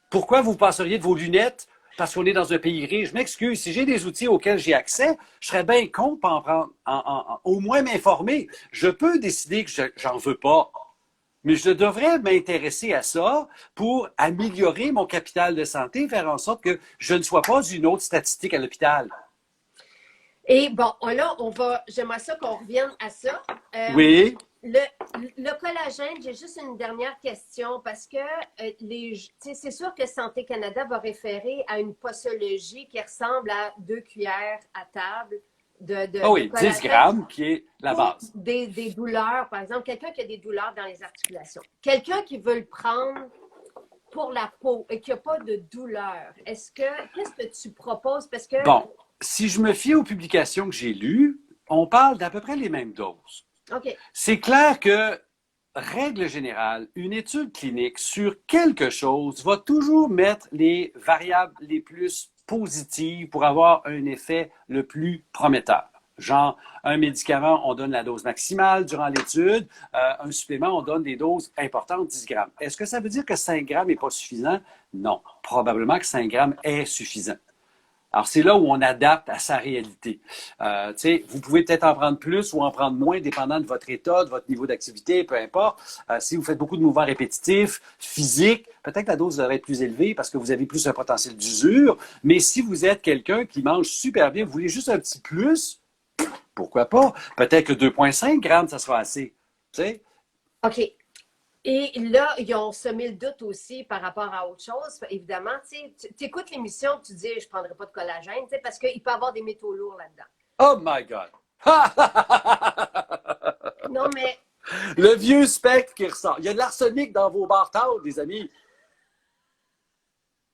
Pourquoi vous passeriez de vos lunettes parce qu'on est dans un pays riche? Je m'excuse, si j'ai des outils auxquels j'ai accès, je serais bien con pour en prendre, au moins m'informer. Je peux décider que j'en veux pas, mais je devrais m'intéresser à ça pour améliorer mon capital de santé, faire en sorte que je ne sois pas une autre statistique à l'hôpital. Et bon, là, j'aimerais ça qu'on revienne à ça. Oui. Le collagène, j'ai juste une dernière question parce que c'est sûr que Santé Canada va référer à une posologie qui ressemble à 2 cuillères à table de 10 grammes qui est la base. Des douleurs, par exemple, quelqu'un qui a des douleurs dans les articulations. Quelqu'un qui veut le prendre pour la peau et qui n'a pas de douleur, qu'est-ce que tu proposes? Parce que... Bon, si je me fie aux publications que j'ai lues, on parle d'à peu près les mêmes doses. Okay. C'est clair que, règle générale, une étude clinique sur quelque chose va toujours mettre les variables les plus positives pour avoir un effet le plus prometteur. Genre, un médicament, on donne la dose maximale durant l'étude. Un supplément, on donne des doses importantes, 10 grammes. Est-ce que ça veut dire que 5 grammes n'est pas suffisant? Non. Probablement que 5 grammes est suffisant. Alors, c'est là où on adapte à sa réalité. Vous pouvez peut-être en prendre plus ou en prendre moins, dépendant de votre état, de votre niveau d'activité, peu importe. Si vous faites beaucoup de mouvements répétitifs, physiques, peut-être que la dose devrait être plus élevée parce que vous avez plus un potentiel d'usure. Mais si vous êtes quelqu'un qui mange super bien, vous voulez juste un petit plus, pourquoi pas? Peut-être que 2,5 grammes, ça sera assez. T'sais? OK. Et là, ils ont semé le doute aussi par rapport à autre chose. Évidemment, tu écoutes l'émission, tu dis, je ne prendrai pas de collagène, parce qu'il peut y avoir des métaux lourds là-dedans. Oh my God! Non, mais... Le vieux spectre qui ressort. Il y a de l'arsenic dans vos barres-taules, les amis.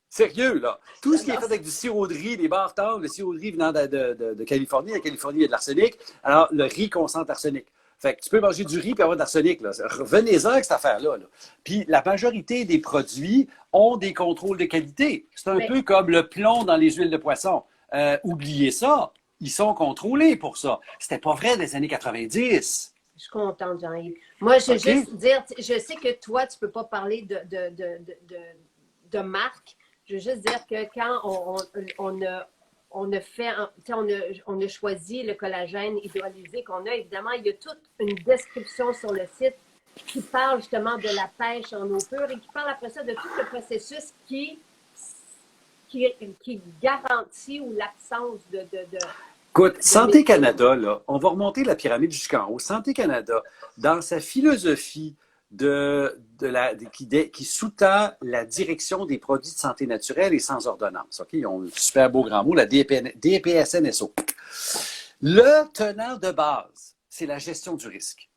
Sérieux, là. Tout ce qui est fait avec du sirop de riz, des barres-taules, le sirop de riz venant de Californie. La Californie, il y a de l'arsenic. Alors, le riz concentre l'arsenic. Fait que tu peux manger du riz et avoir de l'arsenic. Revenez-en avec cette affaire-là. Là. Puis la majorité des produits ont des contrôles de qualité. C'est un peu comme le plomb dans les huiles de poisson. Oubliez ça. Ils sont contrôlés pour ça. C'était pas vrai des années 90. Je suis contente, Jean-Yves. Moi, je veux juste dire, je sais que toi, tu ne peux pas parler de marque. Je veux juste dire que quand on a choisi le collagène hydrolysé qu'on a, évidemment, il y a toute une description sur le site qui parle justement de la pêche en eau pure et qui parle après ça de tout le processus qui garantit ou l'absence de Écoute, Santé Canada, là, on va remonter la pyramide jusqu'en haut. Santé Canada, dans sa philosophie qui sous-tend la direction des produits de santé naturelle et sans ordonnance. OK? Ils ont un super beau grand mot, la DPSNSO. Le tenant de base, c'est la gestion du risque.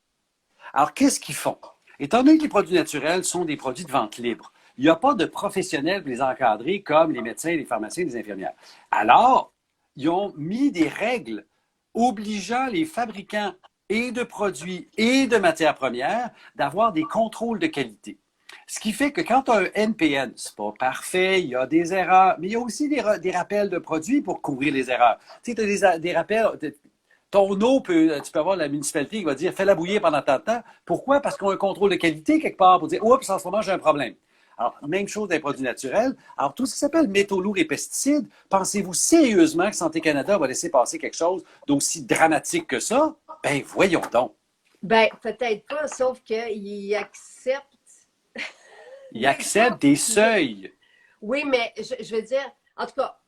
Alors, qu'est-ce qu'ils font? Étant donné que les produits naturels sont des produits de vente libre, il n'y a pas de professionnels pour les encadrer comme les médecins, les pharmaciens, les infirmières. Alors, ils ont mis des règles obligeant les fabricants et de produits et de matières premières d'avoir des contrôles de qualité. Ce qui fait que quand tu as un NPN, c'est pas parfait, il y a des erreurs, mais il y a aussi des rappels de produits pour couvrir les erreurs. Tu sais, tu as des rappels, ton eau, tu peux avoir la municipalité qui va dire « fais-la bouillir pendant tant de temps ». Pourquoi? Parce qu'on a un contrôle de qualité quelque part pour dire « oups, en ce moment, j'ai un problème ». Alors, même chose dans les produits naturels. Alors, tout ce qui s'appelle métaux lourds et pesticides, pensez-vous sérieusement que Santé Canada va laisser passer quelque chose d'aussi dramatique que ça? Ben, voyons donc. Ben, peut-être pas, sauf qu'ils acceptent. Ils acceptent des seuils. Oui, mais je veux dire, en tout cas,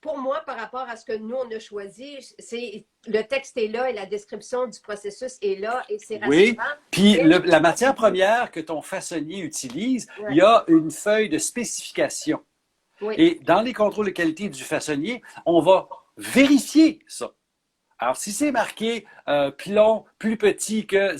pour moi, par rapport à ce que nous, on a choisi, le texte est là et la description du processus est là et c'est rassurant. Oui, puis la matière première que ton façonnier utilise, il y a une feuille de spécification. Oui. Et dans les contrôles de qualité du façonnier, on va vérifier ça. Alors, si c'est marqué plomb plus petit que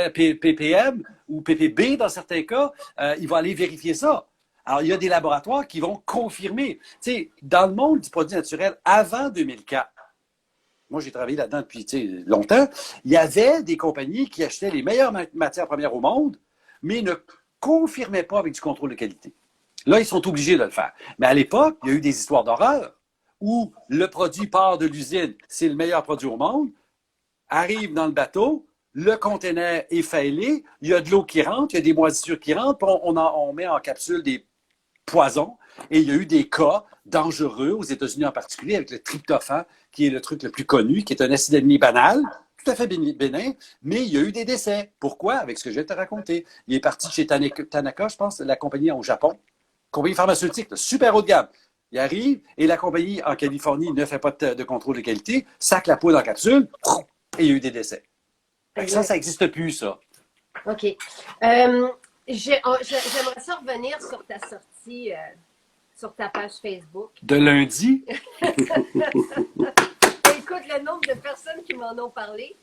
ppm ou ppb dans certains cas, il va aller vérifier ça. Alors, il y a des laboratoires qui vont confirmer. Tu sais, dans le monde du produit naturel, avant 2004, moi, j'ai travaillé là-dedans depuis longtemps, il y avait des compagnies qui achetaient les meilleures matières premières au monde, mais ne confirmaient pas avec du contrôle de qualité. Là, ils sont obligés de le faire. Mais à l'époque, il y a eu des histoires d'horreur où le produit part de l'usine, c'est le meilleur produit au monde, arrive dans le bateau, le conteneur est faillé, il y a de l'eau qui rentre, il y a des moisissures qui rentrent, puis on met en capsule des poisons. Et il y a eu des cas dangereux, aux États-Unis en particulier, avec le tryptophane, qui est le truc le plus connu, qui est un acide aminé banal, tout à fait bénin, mais il y a eu des décès. Pourquoi? Avec ce que je vais te raconter. Il est parti chez Tanaka, je pense, la compagnie au Japon, compagnie pharmaceutique, super haut de gamme. Il arrive et la compagnie en Californie ne fait pas de contrôle de qualité, sac la poudre en capsule, et il y a eu des décès. Ça n'existe plus, ça. OK. J'aimerais ça revenir sur ta sortie, sur ta page Facebook. De lundi? Écoute, le nombre de personnes qui m'en ont parlé.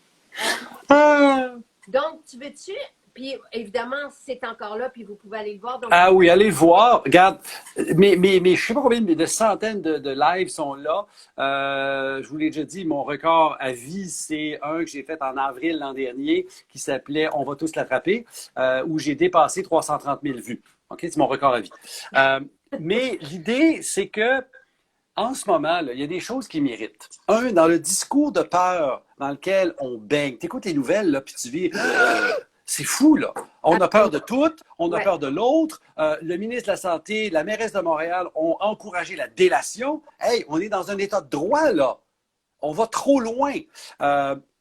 Donc, tu veux-tu... Puis, évidemment, c'est encore là, puis vous pouvez aller le voir. Donc, oui, allez le voir. Regarde, mais je ne sais pas combien de centaines de lives sont là. Je vous l'ai déjà dit, mon record à vie, c'est un que j'ai fait en avril l'an dernier, qui s'appelait « On va tous l'attraper », où j'ai dépassé 330 000 vues. OK? C'est mon record à vie. Mais l'idée, c'est que en ce moment, là, il y a des choses qui m'irritent. Un, dans le discours de peur dans lequel on baigne. Tu écoutes les nouvelles, là, puis tu vis... C'est fou, là. On a peur de tout, on a peur de l'autre. Le ministre de la Santé, la mairesse de Montréal ont encouragé la délation. Hey, on est dans un état de droit, là. On va trop loin.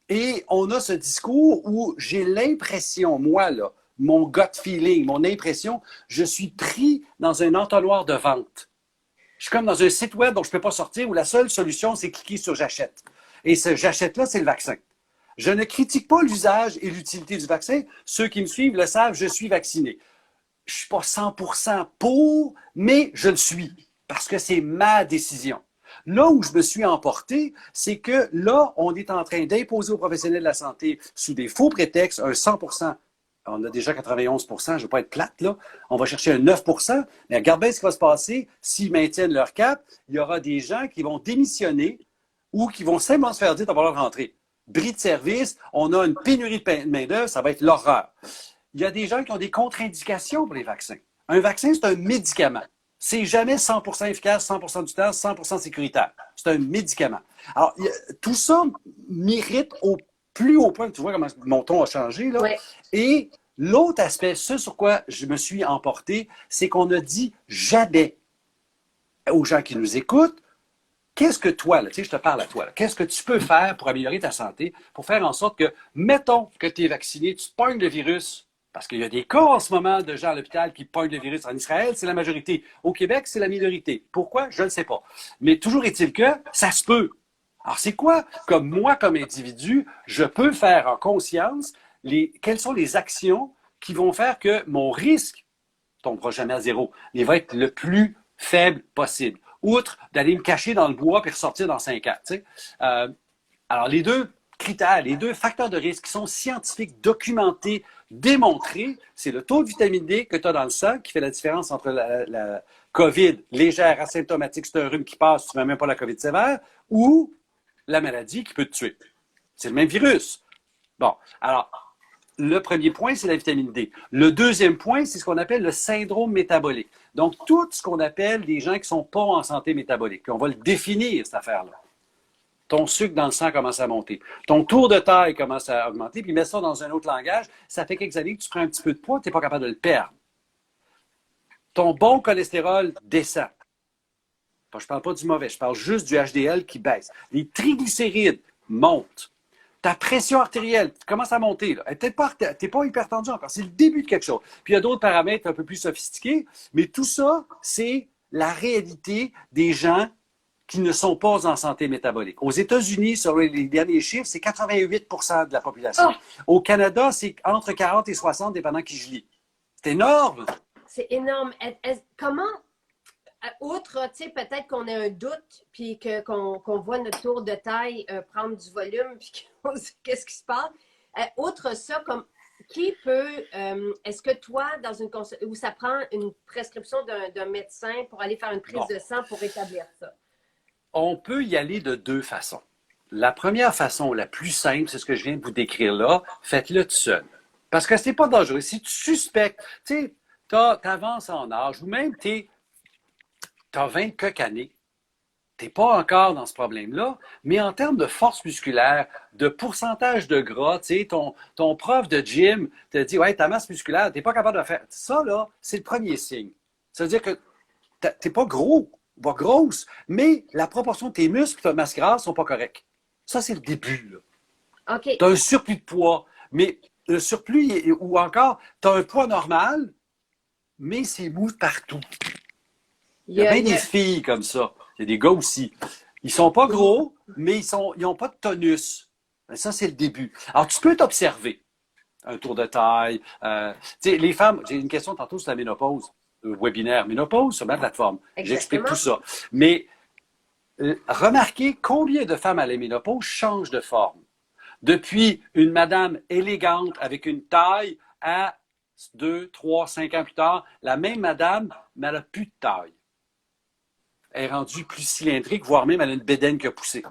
Et on a ce discours où j'ai l'impression, moi, là, mon gut feeling, mon impression, je suis pris dans un entonnoir de vente. Je suis comme dans un site web dont je ne peux pas sortir, où la seule solution, c'est cliquer sur « J'achète ». Et ce « J'achète » là, c'est le vaccin. Je ne critique pas l'usage et l'utilité du vaccin. Ceux qui me suivent le savent, je suis vacciné. Je ne suis pas 100% pour, mais je le suis, parce que c'est ma décision. Là où je me suis emporté, c'est que là, on est en train d'imposer aux professionnels de la santé, sous des faux prétextes, un 100%. On a déjà 91%, je ne veux pas être plate, là. On va chercher un 9%. Mais regarde bien ce qui va se passer. S'ils maintiennent leur cap, il y aura des gens qui vont démissionner ou qui vont simplement se faire dire « t'as pas le droit de rentrer ». bris de service, on a une pénurie de main-d'œuvre, ça va être l'horreur. Il y a des gens qui ont des contre-indications pour les vaccins. Un vaccin, c'est un médicament. C'est jamais 100% efficace, 100% du temps, 100% sécuritaire. C'est un médicament. Alors, tout ça mérite au plus haut point. Tu vois comment mon ton a changé, là. Ouais. Et l'autre aspect, ce sur quoi je me suis emporté, c'est qu'on a dit jamais aux gens qui nous écoutent, qu'est-ce que toi, là, tu sais, je te parle à toi, là, qu'est-ce que tu peux faire pour améliorer ta santé, pour faire en sorte que, mettons que tu es vacciné, tu te pognes le virus, parce qu'il y a des cas en ce moment de gens à l'hôpital qui pognent le virus. En Israël, c'est la majorité. Au Québec, c'est la minorité. Pourquoi? Je ne sais pas. Mais toujours est-il que ça se peut. Alors, c'est quoi, comme moi, comme individu, je peux faire en conscience quelles sont les actions qui vont faire que mon risque ne tombera jamais à zéro, mais va être le plus faible possible. Outre d'aller me cacher dans le bois puis ressortir dans 5 ans. Tu sais. Alors, les deux critères, les deux facteurs de risque qui sont scientifiques, documentés, démontrés, c'est le taux de vitamine D que tu as dans le sang qui fait la différence entre la COVID légère, asymptomatique, c'est un rhume qui passe, tu n'as même pas la COVID sévère, ou la maladie qui peut te tuer. C'est le même virus. Bon, alors, le premier point, c'est la vitamine D. Le deuxième point, c'est ce qu'on appelle le syndrome métabolique. Donc, tout ce qu'on appelle des gens qui ne sont pas en santé métabolique. Puis on va le définir, cette affaire-là. Ton sucre dans le sang commence à monter. Ton tour de taille commence à augmenter. Puis mets ça dans un autre langage. Ça fait quelques années que tu prends un petit peu de poids, tu n'es pas capable de le perdre. Ton bon cholestérol descend. Je ne parle pas du mauvais, je parle juste du HDL qui baisse. Les triglycérides montent. Ta pression artérielle commence à monter. Tu n'es pas hypertendu encore. C'est le début de quelque chose. Puis il y a d'autres paramètres un peu plus sophistiqués. Mais tout ça, c'est la réalité des gens qui ne sont pas en santé métabolique. Aux États-Unis, sur les derniers chiffres, c'est 88% de la population. Oh! Au Canada, c'est entre 40 et 60, dépendant qui je lis. C'est énorme! C'est énorme. Comment, outre, tu sais, peut-être qu'on a un doute, puis qu'on voit notre tour de taille prendre du volume, puis qu'on sait qu'est-ce qui se passe, outre ça, qui peut, est-ce que toi, dans une où ça prend une prescription d'un médecin pour aller faire une prise de sang pour rétablir ça? On peut y aller de deux façons. La première façon, la plus simple, c'est ce que je viens de vous décrire là, faites-le tout seul. Parce que c'est pas dangereux. Si tu suspectes, tu sais, tu avances en âge, ou même tu as 20 quelques années, tu n'es pas encore dans ce problème-là, mais en termes de force musculaire, de pourcentage de gras, tu sais, ton prof de gym te dit, ouais, ta masse musculaire, tu n'es pas capable de faire. Ça, là, c'est le premier signe. Ça veut dire que tu n'es pas gros, pas grosse, mais la proportion de tes muscles et ta masse grasse ne sont pas corrects. Ça, c'est le début. Là. Okay. Tu as un surplus de poids, mais le surplus, ou encore, tu as un poids normal, mais c'est mou partout. Il y a bien des filles comme ça. Il y a des gars aussi. Ils ne sont pas gros, mais ils n'ont pas de tonus. Ça, c'est le début. Alors, tu peux t'observer. Un tour de taille. Tu sais, les femmes, j'ai une question tantôt sur la ménopause. Webinaire ménopause sur ma plateforme. Exactement. J'explique tout ça. Mais remarquez combien de femmes à la ménopause changent de forme. Depuis une madame élégante avec une taille à 2, 3, 5 ans plus tard, la même madame, mais elle n'a plus de taille. Elle est rendue plus cylindrique, voire même elle a une bédaine qui a poussé.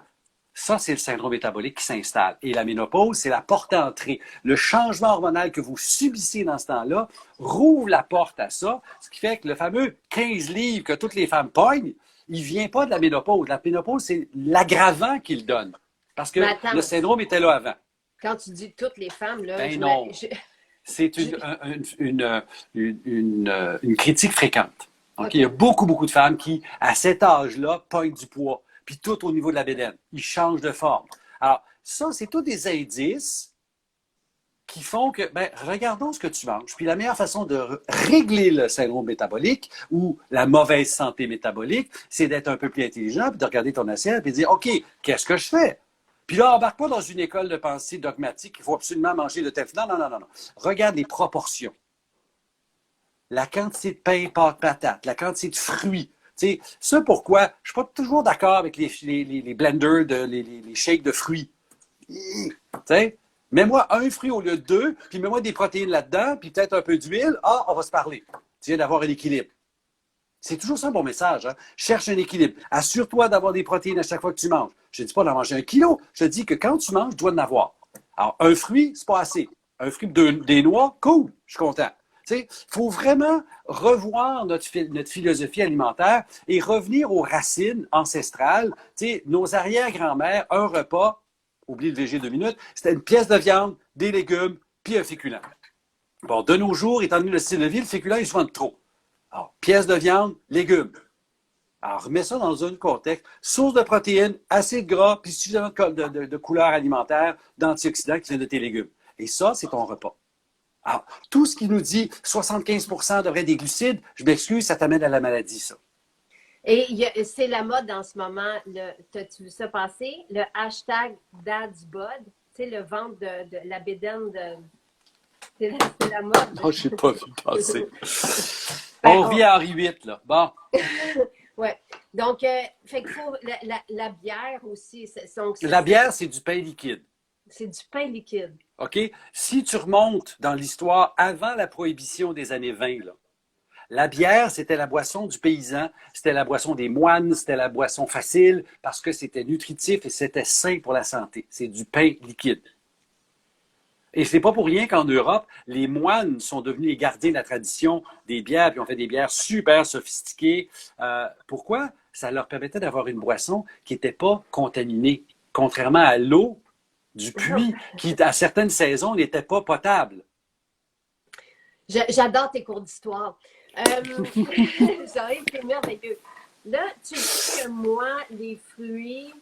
Ça, c'est le syndrome métabolique qui s'installe. Et la ménopause, c'est la porte d'entrée. Le changement hormonal que vous subissez dans ce temps-là rouvre la porte à ça, ce qui fait que le fameux 15 livres que toutes les femmes pognent, il ne vient pas de la ménopause. La ménopause, c'est l'aggravant qu'il donne. Parce que le syndrome était là avant. Quand tu dis toutes les femmes, là... Ben non. C'est une critique fréquente. Donc, okay. Il y a beaucoup, beaucoup de femmes qui, à cet âge-là, pognent du poids. Puis tout au niveau de la bédaine. Ils changent de forme. Alors, ça, c'est tous des indices qui font que, ben, regardons ce que tu manges. Puis la meilleure façon de régler le syndrome métabolique ou la mauvaise santé métabolique, c'est d'être un peu plus intelligent, puis de regarder ton assiette et de dire, OK, qu'est-ce que je fais? Puis là, embarque pas dans une école de pensée dogmatique, il faut absolument manger de tel... Non. Regarde les proportions. La quantité de pain, pâte, patate, la quantité de fruits. Tu sais, ça pourquoi je ne suis pas toujours d'accord avec les blenders, les shakes de fruits. Tu sais, mets-moi un fruit au lieu de 2, puis mets-moi des protéines là-dedans, puis peut-être un peu d'huile. Ah, on va se parler. Tu viens d'avoir un équilibre. C'est toujours ça mon message. Hein? Cherche un équilibre. Assure-toi d'avoir des protéines à chaque fois que tu manges. Je ne dis pas d'en manger 1 kilo. Je te dis que quand tu manges, tu dois en avoir. Alors, un fruit, c'est pas assez. Un fruit, des noix, cool, je suis content. Il faut vraiment revoir notre philosophie alimentaire et revenir aux racines ancestrales. T'sais, nos arrière-grand-mères, un repas, oublie le végé 2 minutes, c'était une pièce de viande, des légumes, puis un féculent. Bon, de nos jours, étant donné le style de vie, le féculent est souvent de trop. Alors, pièce de viande, légumes. Alors, remets ça dans un contexte. Source de protéines, assez de gras, puis suffisamment de couleurs alimentaires, d'antioxydants qui viennent de tes légumes. Et ça, c'est ton repas. Alors, tout ce qui nous dit 75% devrait être des glucides, je m'excuse, ça t'amène à la maladie, ça. Et c'est la mode en ce moment. T'as-tu vu ça passer? Le hashtag DadsBod, tu sais, le ventre de la bédaine de. C'est la mode. Non, je n'ai pas vu passer. Ben, On revient à Henri VIII, là. Bon. Ouais. Donc, fait qu'il faut la bière aussi. Donc, La bière, c'est du pain liquide. c'est du pain liquide. OK? Si tu remontes dans l'histoire avant la prohibition des années 20, là, la bière, c'était la boisson du paysan, c'était la boisson des moines, c'était la boisson facile parce que c'était nutritif et c'était sain pour la santé. C'est du pain liquide. Et c'est pas pour rien qu'en Europe, les moines sont devenus les gardiens de la tradition des bières, puis ont fait des bières super sophistiquées. Pourquoi? Ça leur permettait d'avoir une boisson qui n'était pas contaminée, contrairement à l'eau du puits, qui, à certaines saisons, n'était pas potable. J'adore tes cours d'histoire. C'est merveilleux. Là, tu dis que moi, les fruits,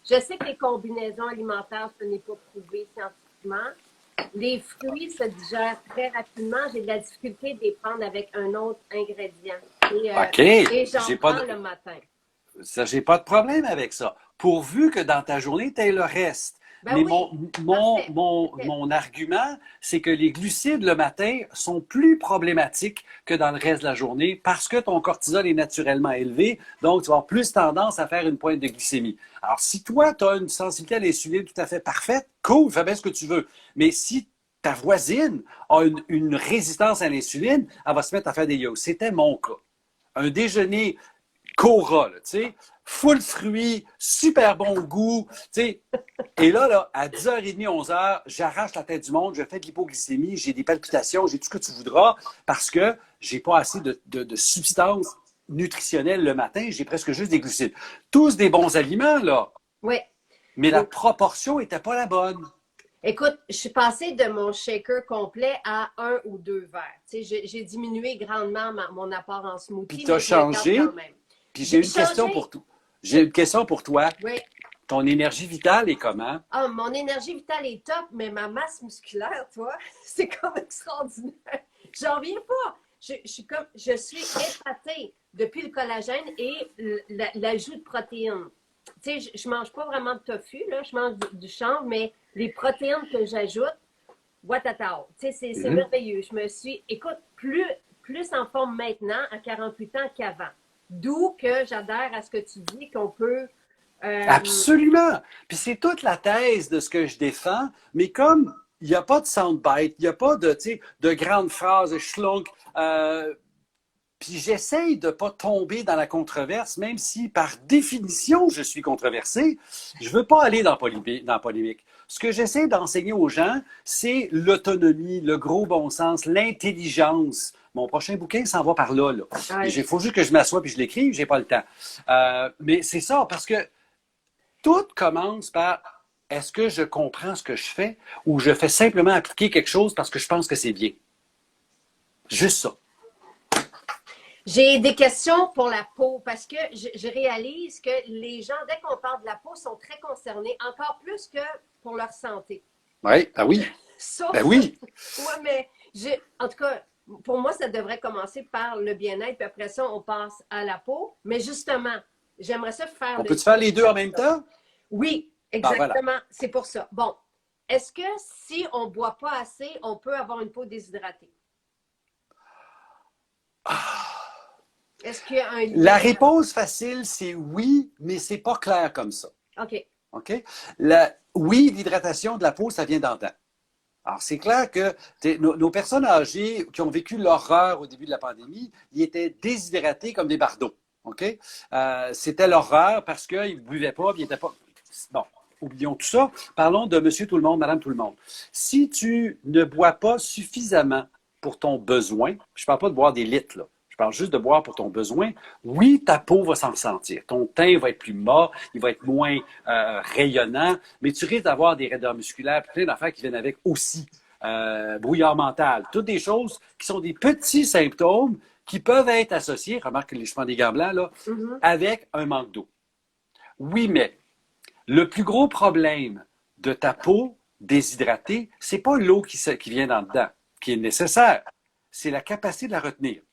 je sais que les combinaisons alimentaires, ce n'est pas prouvé scientifiquement. Les fruits se digèrent très rapidement. J'ai de la difficulté de les prendre avec un autre ingrédient. OK. Et j'en J'ai prends pas de, le matin. ça, j'ai pas de problème avec ça. Pourvu que dans ta journée, tu aies le reste. Ben Mais oui, parfait. mon argument, c'est que les glucides le matin sont plus problématiques que dans le reste de la journée parce que ton cortisol est naturellement élevé, donc tu vas avoir plus tendance à faire une pointe de glycémie. Alors, si toi, tu as une sensibilité à l'insuline tout à fait parfaite, cool, fais bien ce que tu veux. Mais si ta voisine a une résistance à l'insuline, elle va se mettre à faire des yo. C'était mon cas. Un déjeuner Cora, tu sais, full fruits, super bon goût, tu sais. Et là, à 10h30, 11h, j'arrache la tête du monde, je fais de l'hypoglycémie, j'ai des palpitations, j'ai tout ce que tu voudras, parce que j'ai pas assez de substances nutritionnelles le matin, j'ai presque juste des glucides. Tous des bons aliments, là, Oui. mais la proportion était pas la bonne. Écoute, je suis passée de mon shaker complet à 1 ou 2 verres. Tu sais, j'ai diminué grandement mon apport en smoothie, Puis tu as mais je le garde changé, quand même. puis j'ai une question pour toi. J'ai une question pour toi. Oui. Ton énergie vitale est comment? Ah, mon énergie vitale est top, mais ma masse musculaire, toi, c'est comme extraordinaire. J'en reviens pas. Je suis épatée depuis le collagène et l'ajout de protéines. Tu sais, je mange pas vraiment de tofu, là, je mange du chanvre, mais les protéines que j'ajoute, watatao. Tu sais, c'est merveilleux. Je me suis, écoute, plus en forme maintenant, à 48 ans, qu'avant. D'où que j'adhère à ce que tu dis, qu'on peut. Absolument. Puis c'est toute la thèse de ce que je défends, mais comme il n'y a pas de soundbite, il n'y a pas de, tu sais, de grandes phrases, schlunk, puis j'essaye de ne pas tomber dans la controverse, même si par définition je suis controversé. Je ne veux pas aller dans la polémique. Ce que j'essaie d'enseigner aux gens, c'est l'autonomie, le gros bon sens, l'intelligence. Mon prochain bouquin s'en va par là. Il faut juste que je m'assoie et je l'écrive, j'ai pas le temps. Mais c'est ça, parce que tout commence par est-ce que je comprends ce que je fais ou je fais simplement appliquer quelque chose parce que je pense que c'est bien. Juste ça. J'ai des questions pour la peau parce que je réalise que les gens, dès qu'on parle de la peau, sont très concernés, encore plus que pour leur santé. Oui, ben oui. Sauf, ben oui. Oui, mais en tout cas, pour moi, ça devrait commencer par le bien-être, puis après ça, on passe à la peau. Mais justement, j'aimerais ça faire. On peut-tu faire les deux en même temps? Oui, exactement. Ben voilà. C'est pour ça. Bon, est-ce que si on ne boit pas assez, on peut avoir une peau déshydratée? Est-ce qu'il y a un lien? La réponse facile, c'est oui, mais c'est pas clair comme ça. OK. OK? Oui, l'hydratation de la peau, ça vient d'antan. Alors, c'est clair que nos personnes âgées qui ont vécu l'horreur au début de la pandémie, ils étaient déshydratés comme des bardeaux. OK? C'était l'horreur parce qu'ils ne buvaient pas, ils n'étaient pas. Bon, oublions tout ça. Parlons de monsieur tout le monde, madame tout le monde. Si tu ne bois pas suffisamment pour ton besoin, je ne parle pas de boire des litres, là. Je parle juste de boire pour ton besoin. Oui, ta peau va s'en ressentir. Ton teint va être plus mat, il va être moins rayonnant, mais tu risques d'avoir des raideurs musculaires, plein d'affaires qui viennent avec aussi. Brouillard mental, toutes des choses qui sont des petits symptômes qui peuvent être associés, remarque que je prends des gants blancs, là, avec un manque d'eau. Oui, mais le plus gros problème de ta peau déshydratée, c'est pas l'eau qui vient dans dedans, qui est nécessaire. C'est la capacité de la retenir.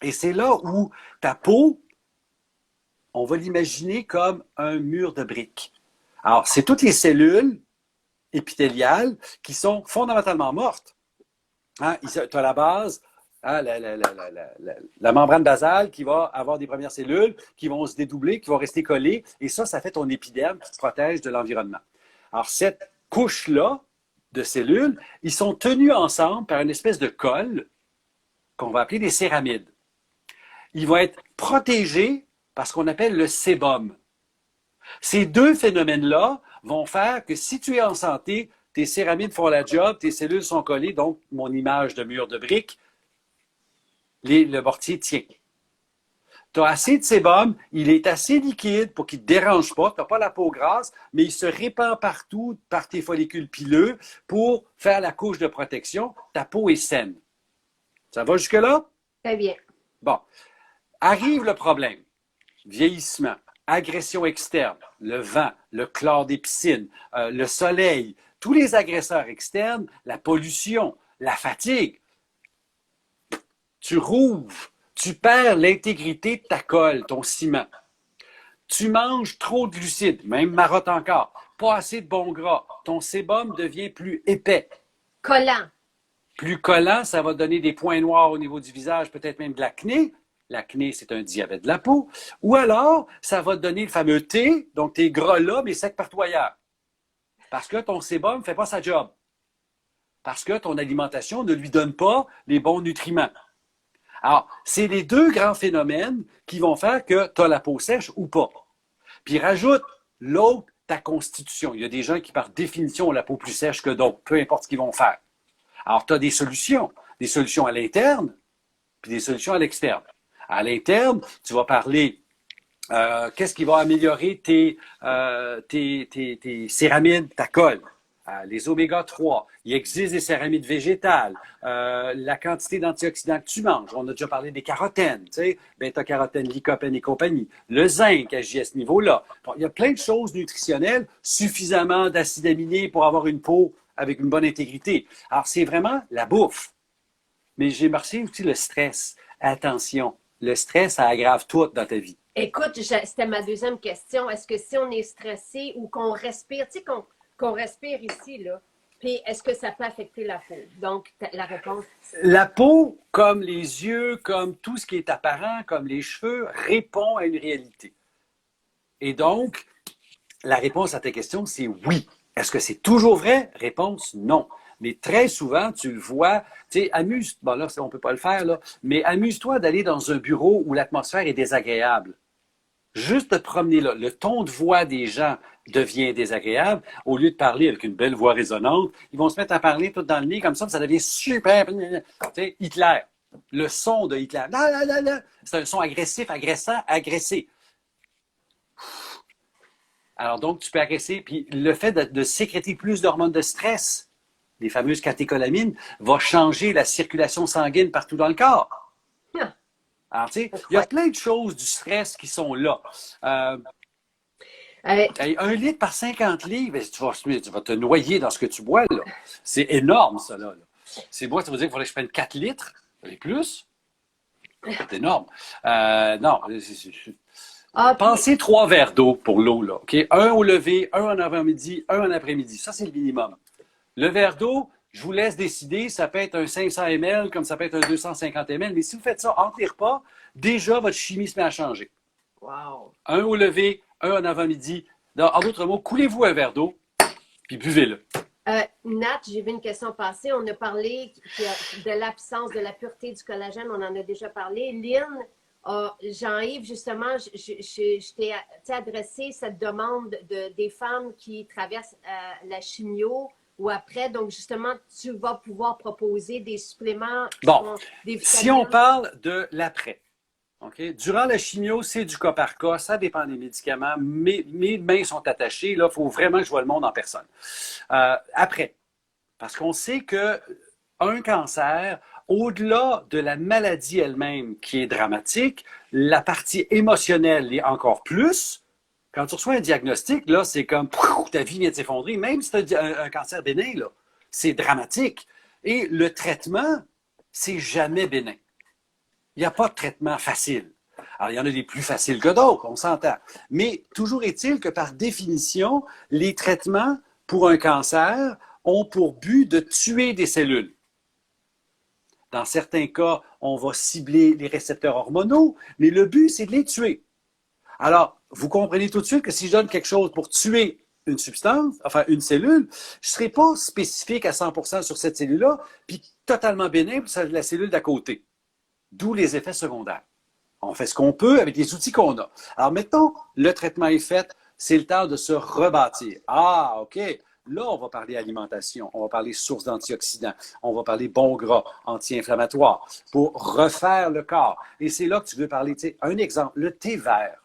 Et c'est là où ta peau, on va l'imaginer comme un mur de briques. Alors, c'est toutes les cellules épithéliales qui sont fondamentalement mortes. Hein? Tu as la base, hein, la membrane basale qui va avoir des premières cellules qui vont se dédoubler, qui vont rester collées. Et ça fait ton épiderme qui te protège de l'environnement. Alors, cette couche-là de cellules, ils sont tenus ensemble par une espèce de colle qu'on va appeler des céramides. Il va être protégé par ce qu'on appelle le sébum. Ces deux phénomènes-là vont faire que si tu es en santé, tes céramides font la job, tes cellules sont collées, donc mon image de mur de briques, le mortier tient. Tu as assez de sébum, il est assez liquide pour qu'il ne te dérange pas, tu n'as pas la peau grasse, mais il se répand partout par tes follicules pileux pour faire la couche de protection. Ta peau est saine. Ça va jusque-là? Très bien. Bon. Arrive le problème. Vieillissement, agression externe, le vent, le chlore des piscines, le soleil, tous les agresseurs externes, la pollution, la fatigue. Tu rouves, tu perds l'intégrité de ta colle, ton ciment. Tu manges trop de glucides, même marotte encore, pas assez de bons gras. Ton sébum devient plus épais. Collant. Plus collant, ça va donner des points noirs au niveau du visage, peut-être même de l'acné. L'acné, c'est un diabète de la peau. Ou alors, ça va te donner le fameux T, donc t'es gras là, mais sec partout ailleurs. Parce que ton sébum ne fait pas sa job. Parce que ton alimentation ne lui donne pas les bons nutriments. Alors, c'est les deux grands phénomènes qui vont faire que tu as la peau sèche ou pas. Puis rajoute l'autre, ta constitution. Il y a des gens qui, par définition, ont la peau plus sèche que d'autres, peu importe ce qu'ils vont faire. Alors, tu as des solutions à l'interne, puis des solutions à l'externe. À l'interne, tu vas parler qu'est-ce qui va améliorer tes céramides, ta colle. Les oméga-3, il existe des céramides végétales, la quantité d'antioxydants que tu manges. On a déjà parlé des carotènes, tu sais, bêta-carotène, lycopène et compagnie. Le zinc agit à ce niveau-là. Bon, il y a plein de choses nutritionnelles, suffisamment d'acides aminés pour avoir une peau avec une bonne intégrité. Alors, c'est vraiment la bouffe. Mais j'ai marqué aussi le stress. Attention, le stress, ça aggrave tout dans ta vie. Écoute, c'était ma deuxième question. Est-ce que si on est stressé ou qu'on respire, tu sais, qu'on respire ici, là, puis est-ce que ça peut affecter la peau? Donc, la réponse... La peau, comme les yeux, comme tout ce qui est apparent, comme les cheveux, répond à une réalité. Et donc, la réponse à ta question, c'est oui. Est-ce que c'est toujours vrai? Réponse non. Mais très souvent, tu le vois, tu sais, bon là, on ne peut pas le faire, là, mais amuse-toi d'aller dans un bureau où l'atmosphère est désagréable. Juste de te promener là, le ton de voix des gens devient désagréable. Au lieu de parler avec une belle voix résonante, ils vont se mettre à parler tout dans le nez, comme ça devient super... Tu sais, Hitler, le son de Hitler, c'est un son agressif, agressant, agressé. Alors donc, tu peux agresser, puis le fait de sécréter plus d'hormones de stress, les fameuses catécholamines, va changer la circulation sanguine partout dans le corps. Alors, tu sais, il y a plein de choses du stress qui sont là. 1 litre par 50 livres, tu vas te noyer dans ce que tu bois, là. C'est énorme, ça, là. C'est moi, ça veut dire qu'il faudrait que je prenne 4 litres et plus. C'est énorme. Non, pensez 3 verres d'eau pour l'eau, là. OK? 1 au lever, 1 en avant-midi, 1 en après-midi. Ça, c'est le minimum. Le verre d'eau, je vous laisse décider. Ça peut être un 500 ml comme ça peut être un 250 ml. Mais si vous faites ça entre les repas, déjà, votre chimie se met à changer. Wow. 1 au lever, 1 en avant-midi. En d'autres mots, coulez-vous un verre d'eau, puis buvez-le. Nat, j'ai vu une question passer. On a parlé de l'absence de la pureté du collagène. On en a déjà parlé. Lynn, Jean-Yves, justement, je t'ai adressé cette demande des femmes qui traversent la chimio ou après. Donc, justement, tu vas pouvoir proposer des suppléments qui Bon, sont des si on vitamines. parle de l'après, OK? Durant la chimio, c'est du cas par cas, ça dépend des médicaments. Mes mains sont attachées, là, il faut vraiment que je vois le monde en personne. Après, parce qu'on sait que un cancer, au-delà de la maladie elle-même qui est dramatique, la partie émotionnelle est encore plus. Quand tu reçois un diagnostic, là, c'est comme ta vie vient de s'effondrer, même si tu as un cancer bénin, là, c'est dramatique. Et le traitement, c'est jamais bénin. Il n'y a pas de traitement facile. Alors, il y en a des plus faciles que d'autres, on s'entend. Mais toujours est-il que par définition, les traitements pour un cancer ont pour but de tuer des cellules. Dans certains cas, on va cibler les récepteurs hormonaux, mais le but, c'est de les tuer. Alors, vous comprenez tout de suite que si je donne quelque chose pour tuer une substance, enfin une cellule, je ne serai pas spécifique à 100% sur cette cellule-là, puis totalement bénin pour la cellule d'à côté. D'où les effets secondaires. On fait ce qu'on peut avec les outils qu'on a. Alors, mettons, le traitement est fait, c'est le temps de se rebâtir. Ah, OK. Là, on va parler alimentation, on va parler sources d'antioxydants, on va parler bons gras, anti-inflammatoires, pour refaire le corps. Et c'est là que tu veux parler, tu sais, un exemple, le thé vert.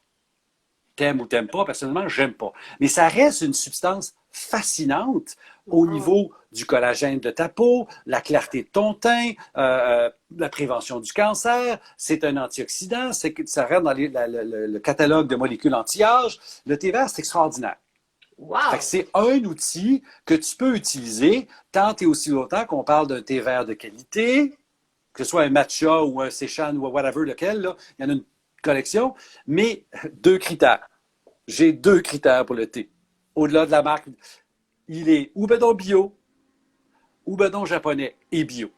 T'aimes ou t'aimes pas, personnellement, j'aime pas. Mais ça reste une substance fascinante au niveau du collagène de ta peau, la clarté de ton teint, la prévention du cancer. C'est un antioxydant, ça rentre dans le catalogue de molécules anti-âge. Le thé vert, c'est extraordinaire. Wow! Fait que c'est un outil que tu peux utiliser tant et aussi longtemps qu'on parle d'un thé vert de qualité, que ce soit un matcha ou un Seichan ou whatever lequel, là, il y en a une collection, mais deux critères. J'ai deux critères pour le thé. Au-delà de la marque, il est ou bedon bio, ou bedon japonais et bio.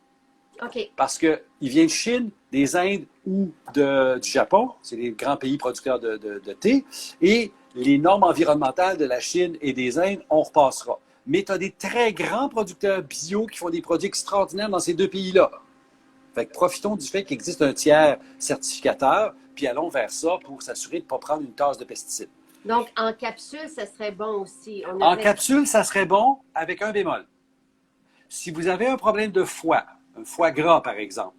OK. Parce qu'il vient de Chine, des Indes ou du Japon. C'est les grands pays producteurs de thé. Et les normes environnementales de la Chine et des Indes, on repassera. Mais tu as des très grands producteurs bio qui font des produits extraordinaires dans ces deux pays-là. Fait que profitons du fait qu'il existe un tiers certificateur, puis allons vers ça pour s'assurer de ne pas prendre une tasse de pesticides. Donc, en capsule, ça serait bon aussi. En capsule, ça serait bon avec un bémol. Si vous avez un problème de foie, un foie gras par exemple,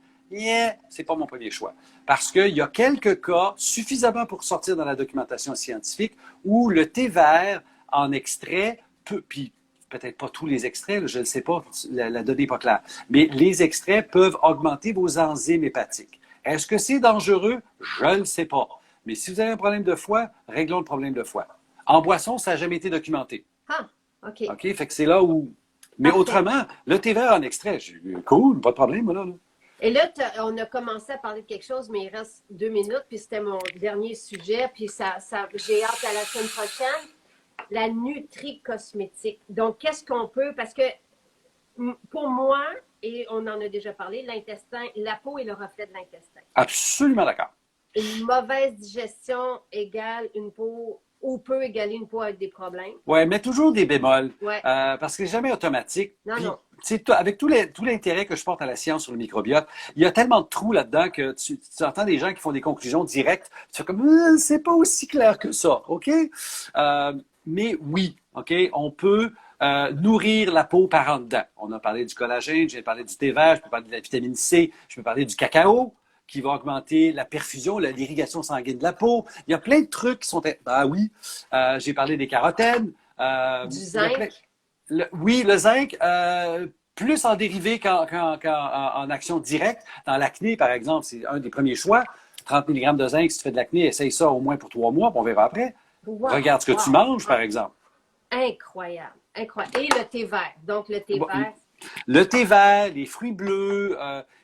c'est pas mon premier choix. Parce qu'il y a quelques cas, suffisamment pour sortir dans la documentation scientifique, où le thé vert en extrait peut, puis peut-être pas tous les extraits, là, je ne sais pas, la donnée n'est pas claire, mais les extraits peuvent augmenter vos enzymes hépatiques. Est-ce que c'est dangereux? Je ne sais pas. Mais si vous avez un problème de foie, réglons le problème de foie. En boisson, ça n'a jamais été documenté. Ah, OK. OK? Fait que c'est là où. Mais Parfait. autrement, le thé vert en extrait, cool, pas de problème, là. Et là, on a commencé à parler de quelque chose, mais il reste 2 minutes, puis c'était mon dernier sujet, puis j'ai hâte à la semaine prochaine. La nutri-cosmétique. Donc, qu'est-ce qu'on peut, parce que pour moi, et on en a déjà parlé, l'intestin, la peau est le reflet de l'intestin. Absolument d'accord. Une mauvaise digestion égale une peau, ou peut égaler une peau avec des problèmes. Oui, mais toujours des bémols. Ouais. Parce que c'est jamais automatique. Non, Puis, non. avec tout l'intérêt que je porte à la science sur le microbiote, il y a tellement de trous là-dedans que tu entends des gens qui font des conclusions directes. Tu fais comme, c'est pas aussi clair que ça, OK? Mais oui, OK, on peut nourrir la peau par en dedans. On a parlé du collagène, j'ai parlé du thé vert, je peux parler de la vitamine C, je peux parler du cacao, qui va augmenter la perfusion, l'irrigation sanguine de la peau. Il y a plein de trucs qui sont... Ah oui, j'ai parlé des carotènes. Du zinc. Oui, le zinc, plus en dérivé qu'en action directe. Dans l'acné, par exemple, c'est un des premiers choix. 30 mg de zinc, si tu fais de l'acné, essaye ça au moins pour 3 mois, puis on verra après. Wow, Regarde ce que tu manges, par exemple. Incroyable, incroyable. Et le thé vert. Donc, le thé vert. Le thé vert, les fruits bleus,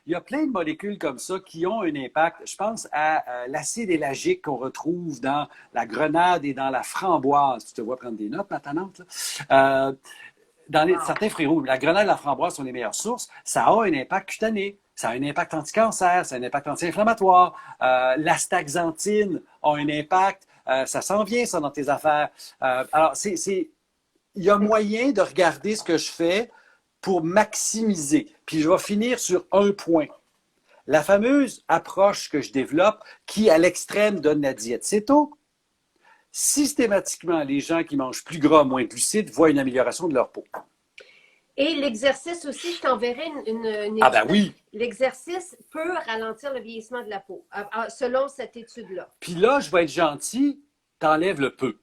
il y a plein de molécules comme ça qui ont un impact. Je pense à l'acide élagique qu'on retrouve dans la grenade et dans la framboise. Tu te vois prendre des notes, ma tante, là? Dans certains fruits rouges, la grenade et la framboise sont les meilleures sources. Ça a un impact cutané, ça a un impact anti-cancer, ça a un impact anti-inflammatoire. L'astaxanthine a un impact. Ça s'en vient, ça, dans tes affaires. Alors, il y a moyen de regarder ce que je fais pour maximiser. Puis je vais finir sur un point. La fameuse approche que je développe qui, à l'extrême, donne la diète céto. Systématiquement, les gens qui mangent plus gras, moins glucides, voient une amélioration de leur peau. Et l'exercice aussi, je t'enverrai une Ah ben oui! L'exercice peut ralentir le vieillissement de la peau, selon cette étude-là. Puis là, je vais être gentil, t'enlèves le peu.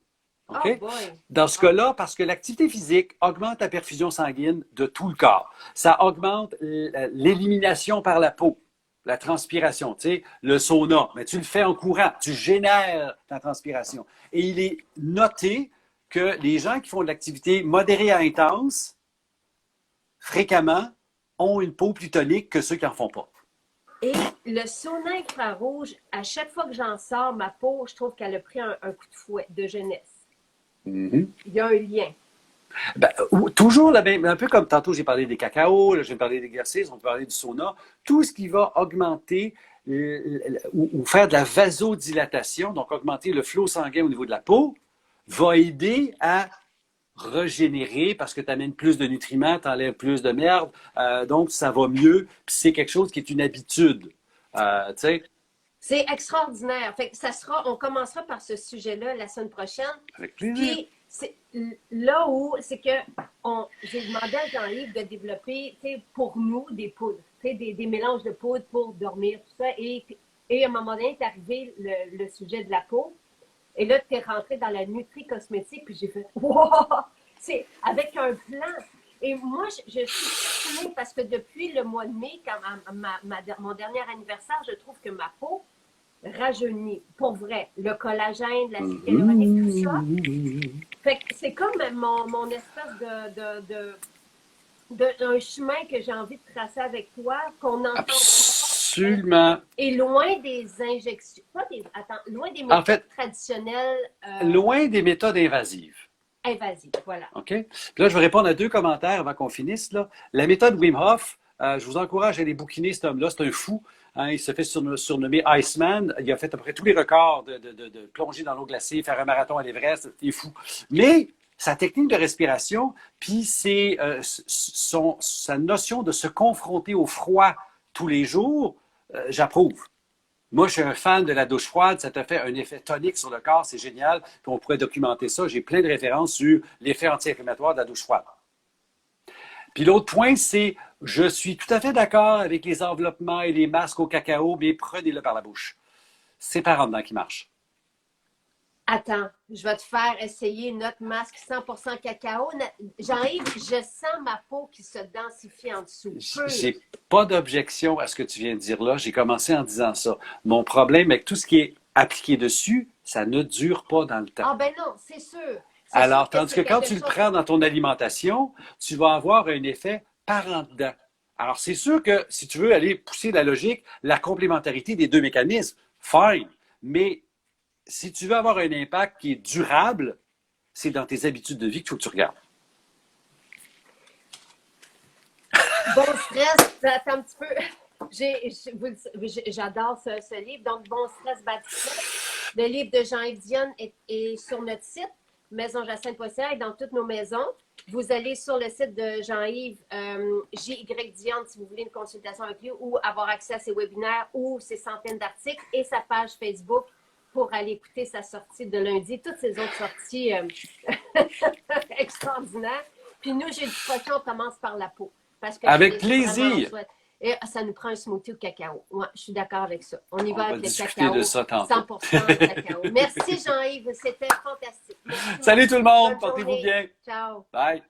Okay? Oh boy. Dans ce cas-là, parce que l'activité physique augmente la perfusion sanguine de tout le corps. Ça augmente l'élimination par la peau, la transpiration, tu sais, le sauna. Mais tu le fais en courant, tu génères ta transpiration. Et il est noté que les gens qui font de l'activité modérée à intense, fréquemment, ont une peau plus tonique que ceux qui n'en font pas. Et le sauna infrarouge, à chaque fois que j'en sors, ma peau, je trouve qu'elle a pris un coup de fouet de jeunesse. Mm-hmm. Il y a un lien. Ben, toujours la même, un peu comme tantôt j'ai parlé des cacao, là, j'ai parlé d'exercices, on peut parler du sauna, tout ce qui va augmenter ou faire de la vasodilatation, donc augmenter le flot sanguin au niveau de la peau, va aider à régénérer parce que tu amènes plus de nutriments, tu enlèves plus de merde, donc ça va mieux, puis c'est quelque chose qui est une habitude. Tu sais. C'est extraordinaire. Fait que on commencera par ce sujet-là la semaine prochaine. Avec plaisir. Puis, c'est là où c'est que j'ai demandé à Jean-Yves de développer pour nous des poudres, des mélanges de poudres pour dormir, tout ça. Et à un moment donné, est arrivé le sujet de la peau. Et là, tu es rentré dans la nutri-cosmétique, puis j'ai fait « Wow! » C'est avec un plan. Et moi, je suis fascinée parce que depuis le mois de mai, quand mon dernier anniversaire, je trouve que ma peau rajeunit. Pour vrai. Le collagène, l'acide hyaluronique, tout ça. Fait que c'est comme mon espèce d'un chemin que j'ai envie de tracer avec toi, qu'on entend. Absolument. Et loin des injections. Loin des méthodes traditionnelles. Loin des méthodes invasives. Invasives, voilà. OK? Puis là, je vais répondre à 2 commentaires avant qu'on finisse. Là. La méthode Wim Hof, je vous encourage à aller bouquiner cet homme-là. C'est un fou. Hein, il se fait surnommer Iceman. Il a fait à peu près tous les records de plonger dans l'eau glacée, faire un marathon à l'Everest. Il est fou. Mais sa technique de respiration, puis c'est sa notion de se confronter au froid tous les jours, j'approuve. Moi, je suis un fan de la douche froide. Ça te fait un effet tonique sur le corps. C'est génial. Puis on pourrait documenter ça. J'ai plein de références sur l'effet anti-inflammatoire de la douche froide. Puis l'autre point, c'est je suis tout à fait d'accord avec les enveloppements et les masques au cacao, mais prenez-le par la bouche. C'est par en dedans qui marche. Attends, je vais te faire essayer notre masque 100% cacao. Jean-Yves, je sens ma peau qui se densifie en dessous. J'ai pas d'objection à ce que tu viens de dire là. J'ai commencé en disant ça. Mon problème avec tout ce qui est appliqué dessus, ça ne dure pas dans le temps. Ah ben non, c'est sûr. Alors, tandis que quand tu le prends dans ton alimentation, tu vas avoir un effet par en dedans. Alors, c'est sûr que si tu veux aller pousser la logique, la complémentarité des 2 mécanismes, fine. Mais si tu veux avoir un impact qui est durable, c'est dans tes habitudes de vie qu'il faut que tu regardes. Bon stress, attends un petit peu. J'adore ce livre. Donc, Bon stress, bad stress. Le livre de Jean-Yves Dionne est sur notre site, maisonjacinthe.ca, et dans toutes nos maisons. Vous allez sur le site de Jean-Yves, JY Dionne, si vous voulez une consultation avec lui, ou avoir accès à ses webinaires ou ses centaines d'articles, et sa page Facebook pour aller écouter sa sortie de lundi, toutes ses autres sorties extraordinaires. Puis nous, j'ai du prochain, on commence par la peau. Parce que avec plaisir! Et ça nous prend un smoothie au cacao. Ouais, je suis d'accord avec ça. On y va avec le cacao. De ça 100% cacao. Merci Jean-Yves, c'était fantastique. Merci, salut tout le monde, portez-vous bien. Ciao. Bye.